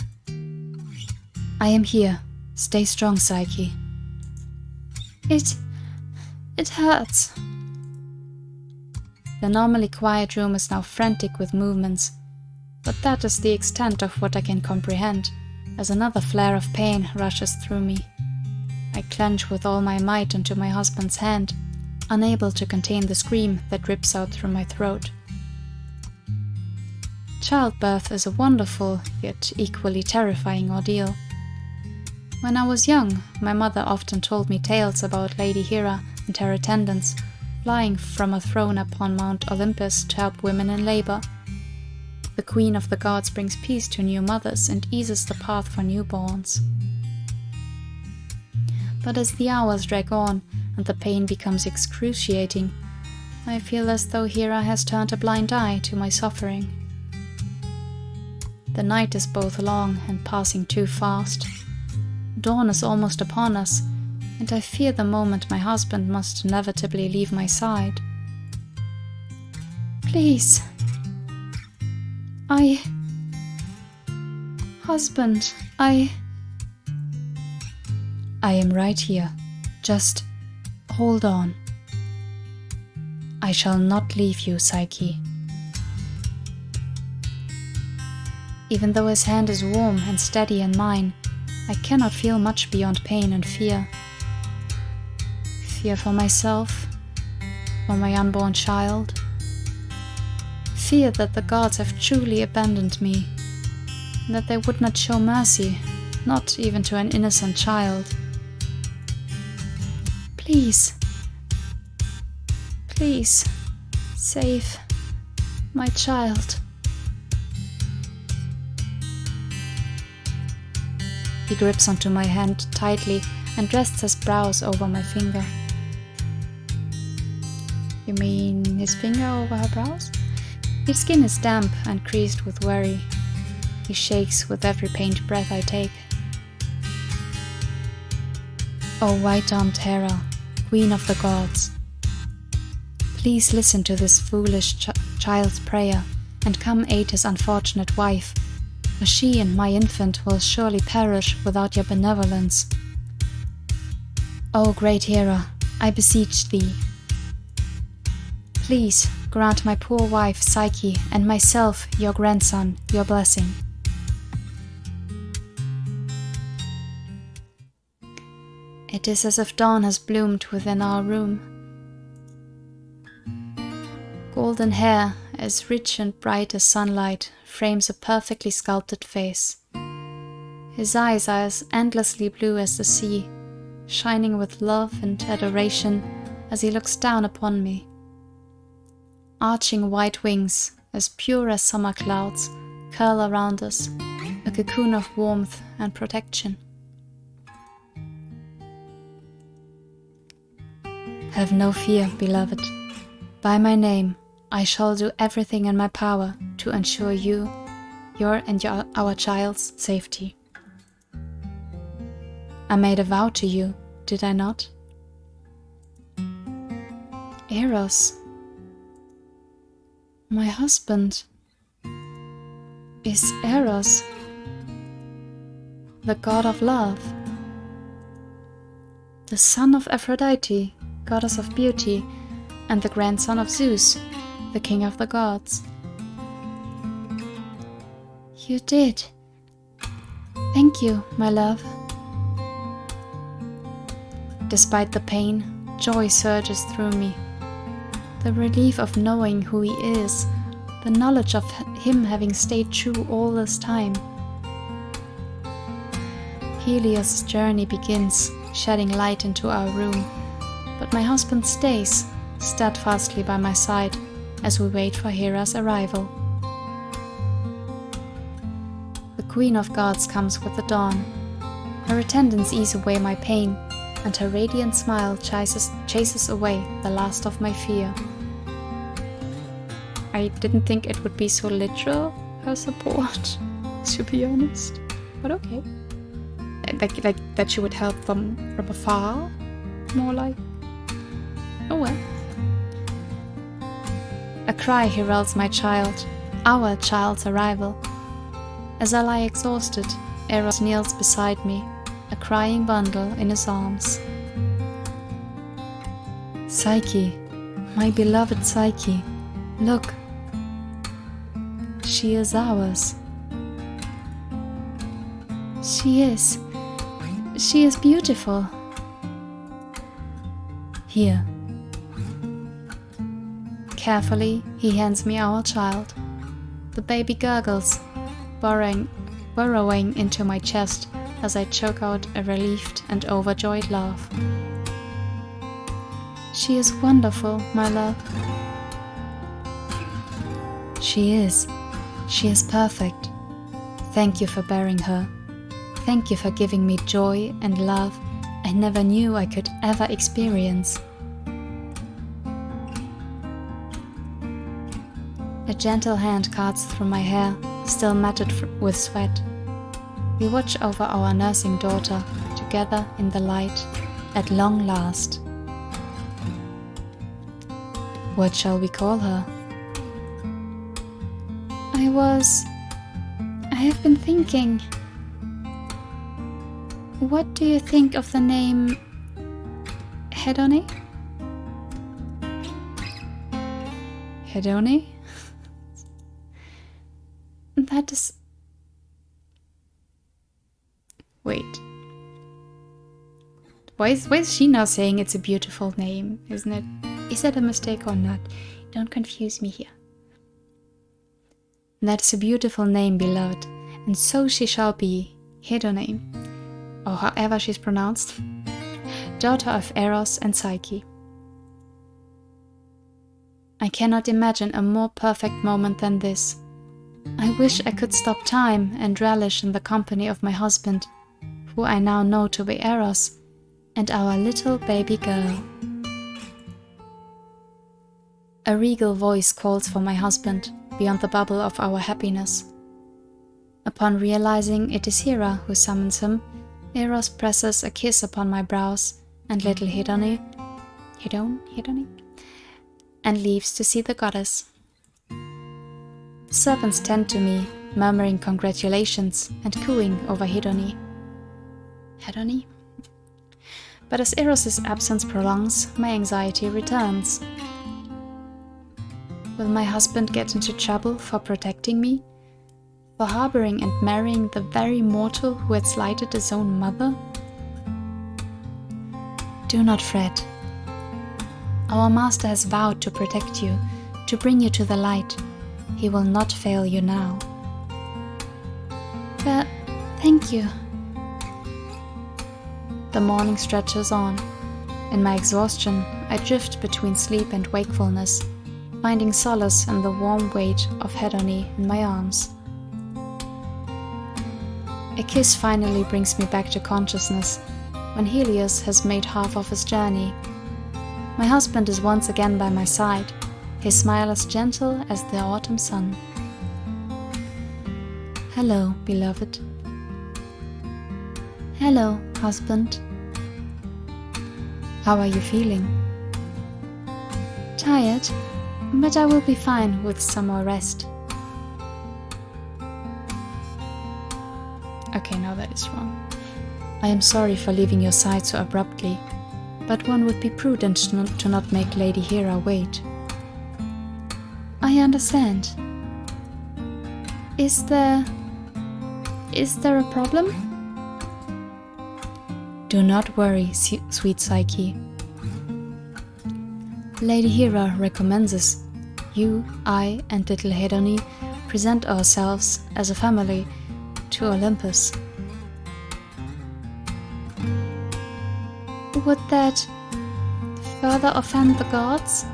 Speaker 1: I am here. Stay strong, Psyche. It hurts. The normally quiet room is now frantic with movements, but that is the extent of what I can comprehend, as another flare of pain rushes through me. I clench with all my might into my husband's hand, unable to contain the scream that rips out through my throat. Childbirth is a wonderful, yet equally terrifying ordeal. When I was young, my mother often told me tales about Lady Hera and her attendants flying from a throne upon Mount Olympus to help women in labor. The Queen of the Gods brings peace to new mothers and eases the path for newborns. But as the hours drag on and the pain becomes excruciating, I feel as though Hera has turned a blind eye to my suffering. The night is both long and passing too fast. Dawn is almost upon us, and I fear the moment my husband must inevitably leave my side. Please. Husband, I am right here. Just hold on. I shall not leave you, Psyche. Even though his hand is warm and steady in mine, I cannot feel much beyond pain and fear. Fear for myself, for my unborn child. Fear that the gods have truly abandoned me, and that they would not show mercy, not even to an innocent child. Please, please, save my child. He grips onto my hand tightly and rests his brows over my finger. You mean his finger over her brows? His skin is damp and creased with worry. He shakes with every pained breath I take. O white-armed Hera, Queen of the Gods, please listen to this foolish child's prayer and come aid his unfortunate wife, for she and my infant will surely perish without your benevolence. O great Hera, I beseech thee, please grant my poor wife Psyche and myself, your grandson, your blessing. It is as if dawn has bloomed within our room. Golden hair, as rich and bright as sunlight, frames a perfectly sculpted face. His eyes are as endlessly blue as the sea, shining with love and adoration as he looks down upon me. Arching white wings, as pure as summer clouds, curl around us, a cocoon of warmth and protection. Have no fear, beloved. By my name, I shall do everything in my power to ensure your and our child's safety. I made a vow to you, did I not? Eros, my husband, is Eros, the god of love, the son of Aphrodite, goddess of beauty, and the grandson of Zeus, the king of the gods. You did. Thank you, my love. Despite the pain, joy surges through me. The relief of knowing who he is, the knowledge of him having stayed true all this time. Helios' journey begins, shedding light into our room, but my husband stays steadfastly by my side as we wait for Hera's arrival. The Queen of Gods comes with the dawn. Her attendants ease away my pain, and her radiant smile chases away the last of my fear. I didn't think it would be so literal, her support, to be honest, but okay. Like that she would help from afar, more like. Oh well. A cry heralds my child, our child's arrival. As I lie exhausted, Eros kneels beside me, a crying bundle in his arms. Psyche, my beloved Psyche, look. She is ours. She is beautiful. Here. Carefully, he hands me our child. The baby gurgles, burrowing into my chest as I choke out a relieved and overjoyed laugh. She is wonderful, my love. She is perfect. Thank you for bearing her. Thank you for giving me joy and love I never knew I could ever experience. A gentle hand cuts through my hair, still matted with sweat. We watch over our nursing daughter, together in the light, at long last. What shall we call her? I have been thinking. What do you think of the name Hedone? Hedone? That is... Wait. Why is she now saying it's a beautiful name, isn't it? Is that a mistake or not? Don't confuse me here. That is a beautiful name, beloved, and so she shall be, Hedone, or however she's pronounced, daughter of Eros and Psyche. I cannot imagine a more perfect moment than this. I wish I could stop time and relish in the company of my husband, who I now know to be Eros, and our little baby girl. A regal voice calls for my husband, beyond the bubble of our happiness. Upon realizing it is Hera who summons him, Eros presses a kiss upon my brows, and little Hedone, and leaves to see the goddess. Servants tend to me, murmuring congratulations and cooing over Hedone. But as Eros' absence prolongs, my anxiety returns. Will my husband get into trouble for protecting me? For harboring and marrying the very mortal who had slighted his own mother? Do not fret. Our master has vowed to protect you, to bring you to the light. He will not fail you now. But thank you. The morning stretches on. In my exhaustion, I drift between sleep and wakefulness, finding solace in the warm weight of Hedone in my arms. A kiss finally brings me back to consciousness, when Helios has made half of his journey. My husband is once again by my side, his smile as gentle as the autumn sun. Hello, beloved. Hello, husband. How are you feeling? Tired, but I will be fine with some more rest. Okay, now that is wrong. I am sorry for leaving your side so abruptly, but one would be prudent to not make Lady Hera wait. I understand. Is there a problem? Do not worry, sweet Psyche. Lady Hera recommends us. You, I, and little Hedone present ourselves as a family to Olympus. Would that further offend the gods?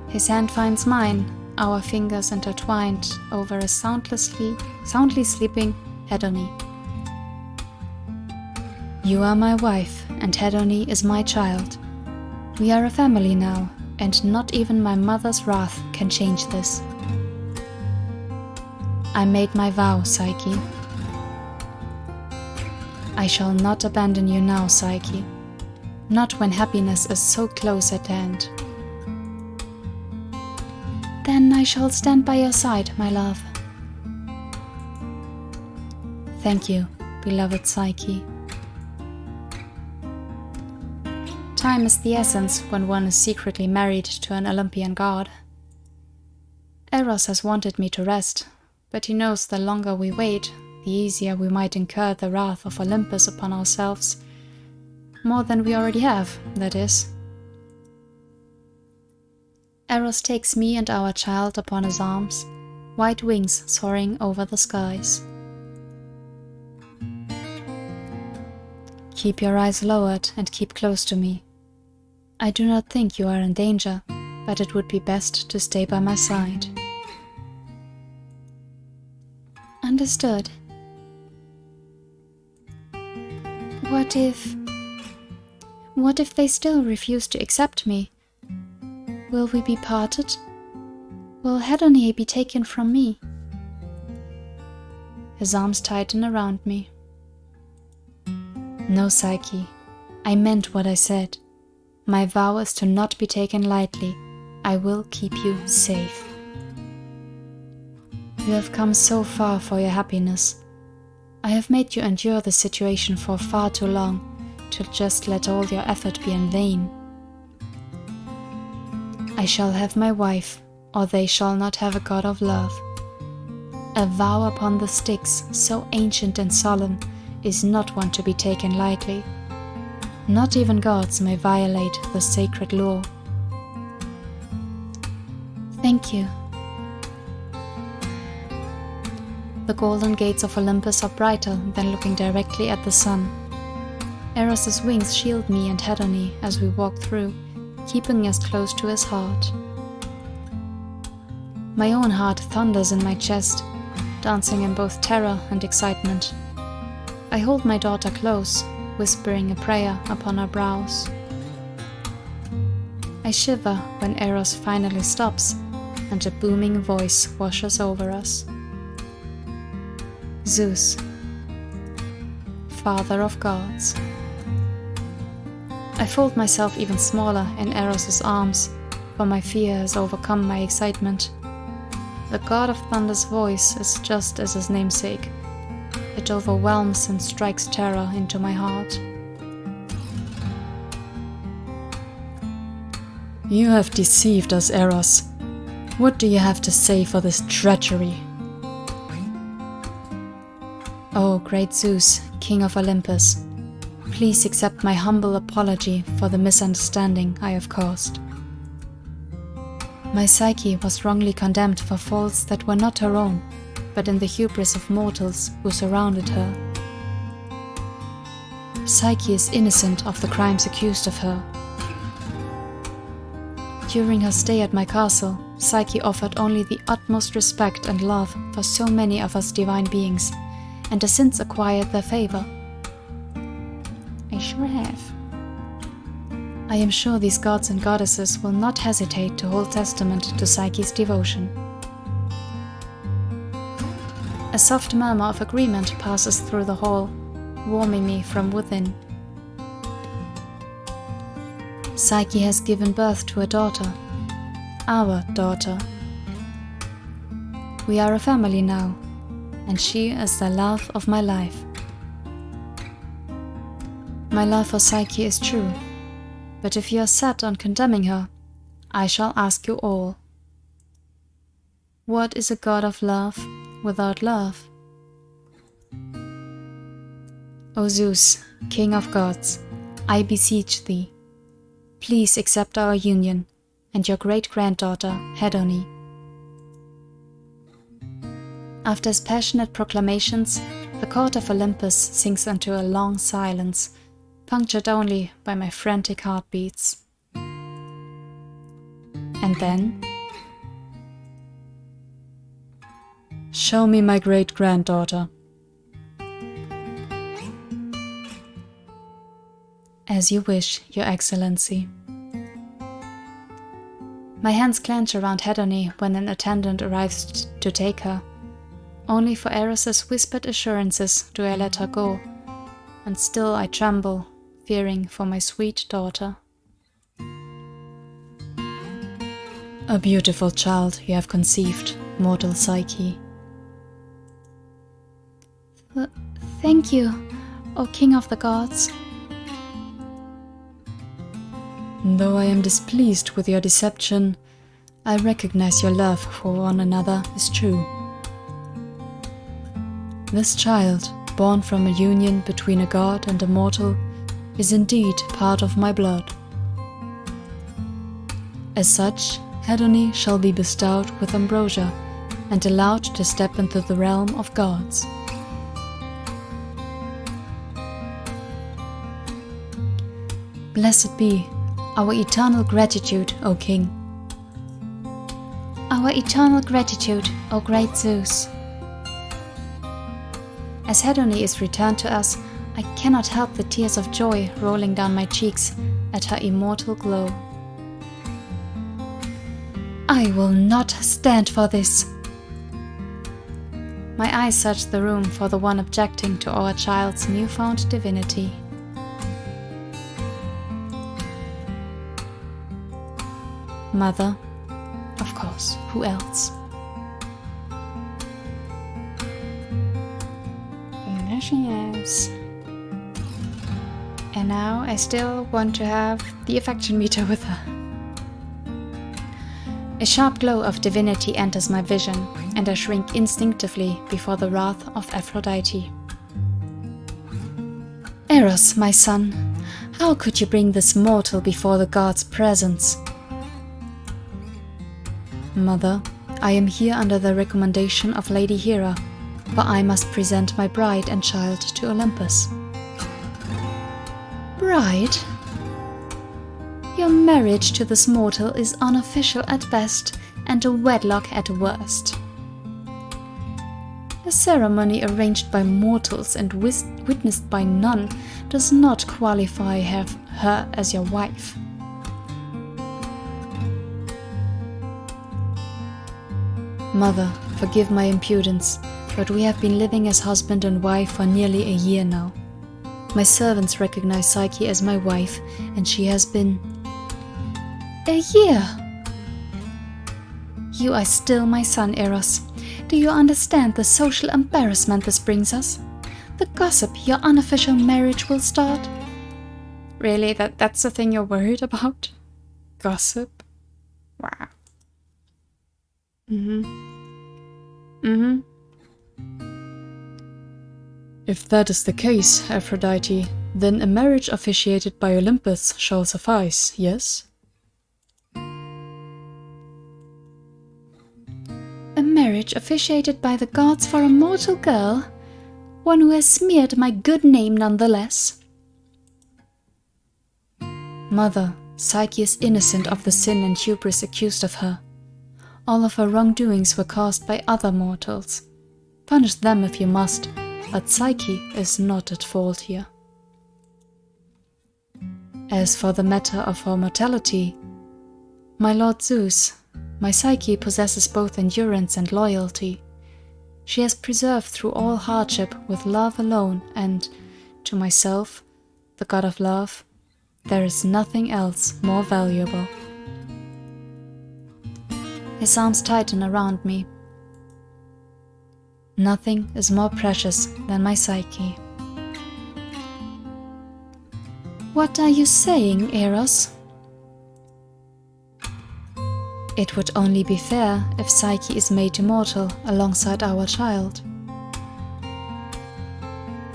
Speaker 1: His hand finds mine, our fingers intertwined over a soundly sleeping Hedone. You are my wife, and Hedone is my child. We are a family now, and not even my mother's wrath can change this. I made my vow, Psyche. I shall not abandon you now, Psyche. Not when happiness is so close at hand. Then I shall stand by your side, my love. Thank you, beloved Psyche. Time is the essence when one is secretly married to an Olympian god. Eros has wanted me to rest, but he knows the longer we wait, the easier we might incur the wrath of Olympus upon ourselves. More than we already have, that is. Eros takes me and our child upon his arms, white wings soaring over the skies. Keep your eyes lowered and keep close to me. I do not think you are in danger, but it would be best to stay by my side. Understood. What if they still refuse to accept me? Will we be parted? Will Hedone be taken from me? His arms tighten around me. No, Psyche. I meant what I said. My vow is to not be taken lightly. I will keep you safe. You have come so far for your happiness. I have made you endure the situation for far too long to just let all your effort be in vain. I shall have my wife, or they shall not have a god of love. A vow upon the Styx, so ancient and solemn, is not one to be taken lightly. Not even gods may violate the sacred law. Thank you. The golden gates of Olympus are brighter than looking directly at the sun. Eros' wings shield me and Hedone as we walk through, keeping us close to his heart. My own heart thunders in my chest, dancing in both terror and excitement. I hold my daughter close, whispering a prayer upon her brows. I shiver when Eros finally stops and a booming voice washes over us. Zeus, Father of Gods. I fold myself even smaller in Eros' arms, for my fear has overcome my excitement. The God of Thunder's voice is just as his namesake. It overwhelms and strikes terror into my heart. You have deceived us, Eros. What do you have to say for this treachery? Oh, great Zeus, King of Olympus, please accept my humble apology for the misunderstanding I have caused. My Psyche was wrongly condemned for faults that were not her own, but in the hubris of mortals who surrounded her. Psyche is innocent of the crimes accused of her. During her stay at my castle, Psyche offered only the utmost respect and love for so many of us divine beings, and has since acquired their favor. I sure have. I am sure these gods and goddesses will not hesitate to hold testament to Psyche's devotion. A soft murmur of agreement passes through the hall, warming me from within. Psyche has given birth to a daughter. Our daughter. We are a family now, and she is the love of my life. My love for Psyche is true, but if you are set on condemning her, I shall ask you all. What is a god of love without love? O Zeus, King of gods, I beseech thee, please accept our union and your great-granddaughter, Hedone. After his passionate proclamations, the court of Olympus sinks into a long silence, punctured only by my frantic heartbeats. And then, "Show me my great-granddaughter." "As you wish, Your Excellency." My hands clench around Hedone when an attendant arrives to take her. Only for Eris's whispered assurances do I let her go, and still I tremble, fearing for my sweet daughter. "A beautiful child you have conceived, mortal Psyche." Thank you, O King of the Gods." "Though I am displeased with your deception, I recognize your love for one another is true. This child, born from a union between a god and a mortal, is indeed part of my blood. As such, Hedone shall be bestowed with ambrosia and allowed to step into the realm of gods. Blessed be our eternal gratitude, O King." "Our eternal gratitude, O great Zeus." As Hedone is returned to us, I cannot help the tears of joy rolling down my cheeks at her immortal glow. "I will not stand for this." My eyes search the room for the one objecting to our child's newfound divinity. Mother, of course, who else? There she is. And now I still want to have the affection meter with her. A sharp glow of divinity enters my vision, and I shrink instinctively before the wrath of Aphrodite. "Eros, my son, how could you bring this mortal before the gods' presence?" "Mother, I am here under the recommendation of Lady Hera, for I must present my bride and child to Olympus." "Bride? Your marriage to this mortal is unofficial at best and a wedlock at worst. A ceremony arranged by mortals and witnessed by none does not qualify her as your wife." "Mother, forgive my impudence, but we have been living as husband and wife for nearly a year now. My servants recognize Psyche as my wife, and she has been..." "A year? You are still my son, Eros. Do you understand the social embarrassment this brings us? The gossip your unofficial marriage will start?" Really? That's the thing you're worried about? Gossip? Wow. If that is the case, Aphrodite, then a marriage officiated by Olympus shall suffice, yes? A marriage officiated by the gods for a mortal girl? One who has smeared my good name nonetheless? Mother, Psyche is innocent of the sin and hubris accused of her. All of her wrongdoings were caused by other mortals. Punish them if you must, but Psyche is not at fault here. As for the matter of her mortality, my Lord Zeus, my Psyche possesses both endurance and loyalty. She has persevered through all hardship with love alone, and to myself, the god of love, there is nothing else more valuable. His arms tighten around me. Nothing is more precious than my Psyche. What are you saying, Eros? It would only be fair if Psyche is made immortal alongside our child.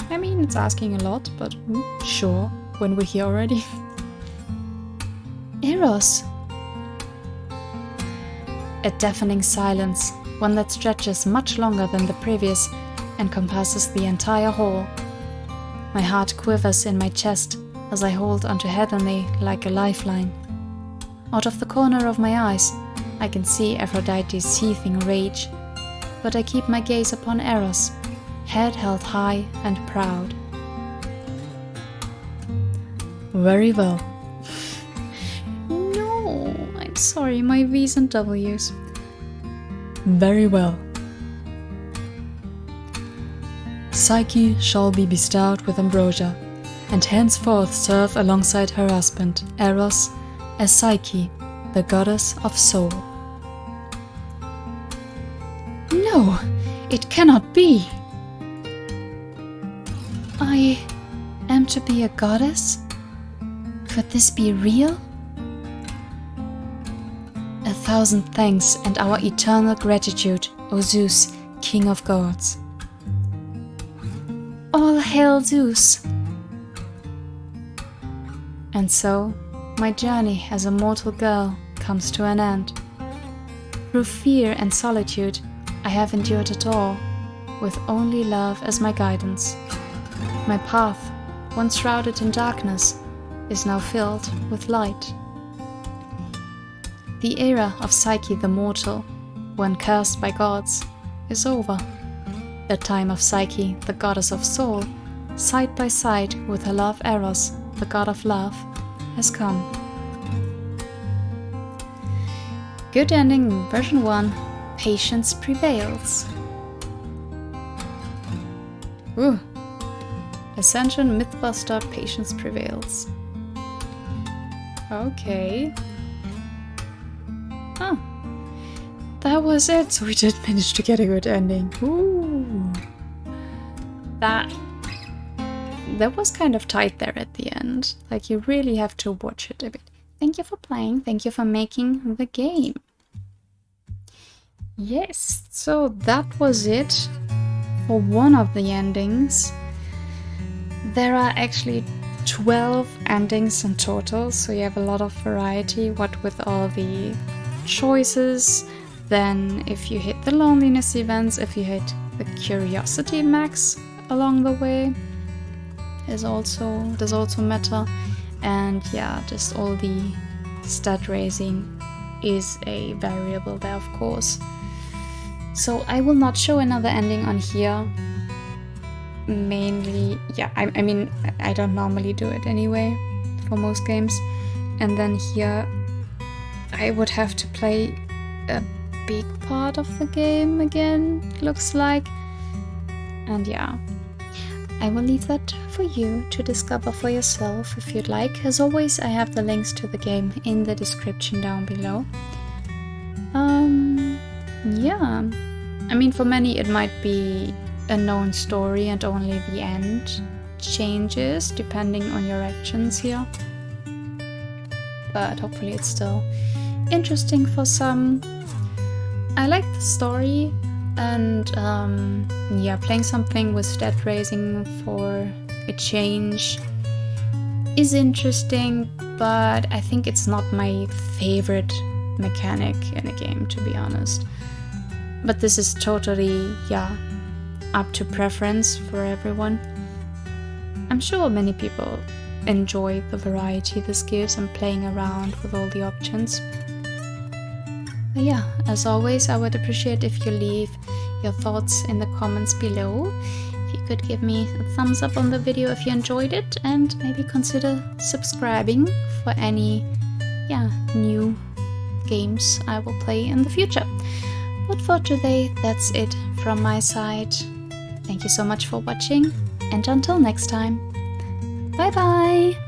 Speaker 1: I mean, it's asking a lot, but sure, when we're here already. Eros! A deafening silence, one that stretches much longer than the previous, encompasses the entire hall. My heart quivers in my chest as I hold onto Hedone like a lifeline. Out of the corner of my eyes, I can see Aphrodite's seething rage, but I keep my gaze upon Eros, head held high and proud. Very well. No, I'm sorry, my V's and W's. Very well. Psyche shall be bestowed with ambrosia, and henceforth serve alongside her husband, Eros, as Psyche, the goddess of soul. No, it cannot be! I am to be a goddess? Could this be real? 1,000 thanks and our eternal gratitude, O Zeus, King of gods. All hail Zeus! And so, my journey as a mortal girl comes to an end. Through fear and solitude, I have endured it all, with only love as my guidance. My path, once shrouded in darkness, is now filled with light. The era of Psyche the mortal, when cursed by gods, is over. The time of Psyche, the goddess of soul, side by side with her love Eros, the god of love, has come. Good ending, version 1. Patience prevails. Ooh. Ascension Mythbuster, patience prevails. Okay. Oh. That was it. So we did manage to get a good ending. Ooh. That was kind of tight there at the end. Like, you really have to watch it a bit. Thank you for playing. Thank you for making the game. Yes, so that was it for one of the endings. There are actually 12 endings in total, so you have a lot of variety, what with all the choices. Then if you hit the loneliness events, if you hit the curiosity max along the way, does also matter. And yeah, just all the stat raising is a variable there, of course. So I will not show another ending on here. Mainly, yeah, I mean, I don't normally do it anyway for most games. And then here I would have to play a big part of the game again, looks like. And yeah, I will leave that for you to discover for yourself if you'd like. As always, I have the links to the game in the description down below. Yeah, I mean, for many it might be a known story and only the end changes depending on your actions here. But hopefully it's still interesting for some. I like the story, and yeah, playing something with stat raising for a change is interesting, but I think it's not my favorite mechanic in a game, to be honest. But this is totally, yeah, up to preference for everyone. I'm sure many people enjoy the variety this gives and playing around with all the options. But yeah, as always, I would appreciate if you leave your thoughts in the comments below. if you could give me a thumbs up on the video if you enjoyed it, and maybe consider subscribing for any new games I will play in the future. But for today, that's it from my side. Thank you so much for watching, and until next time, bye bye!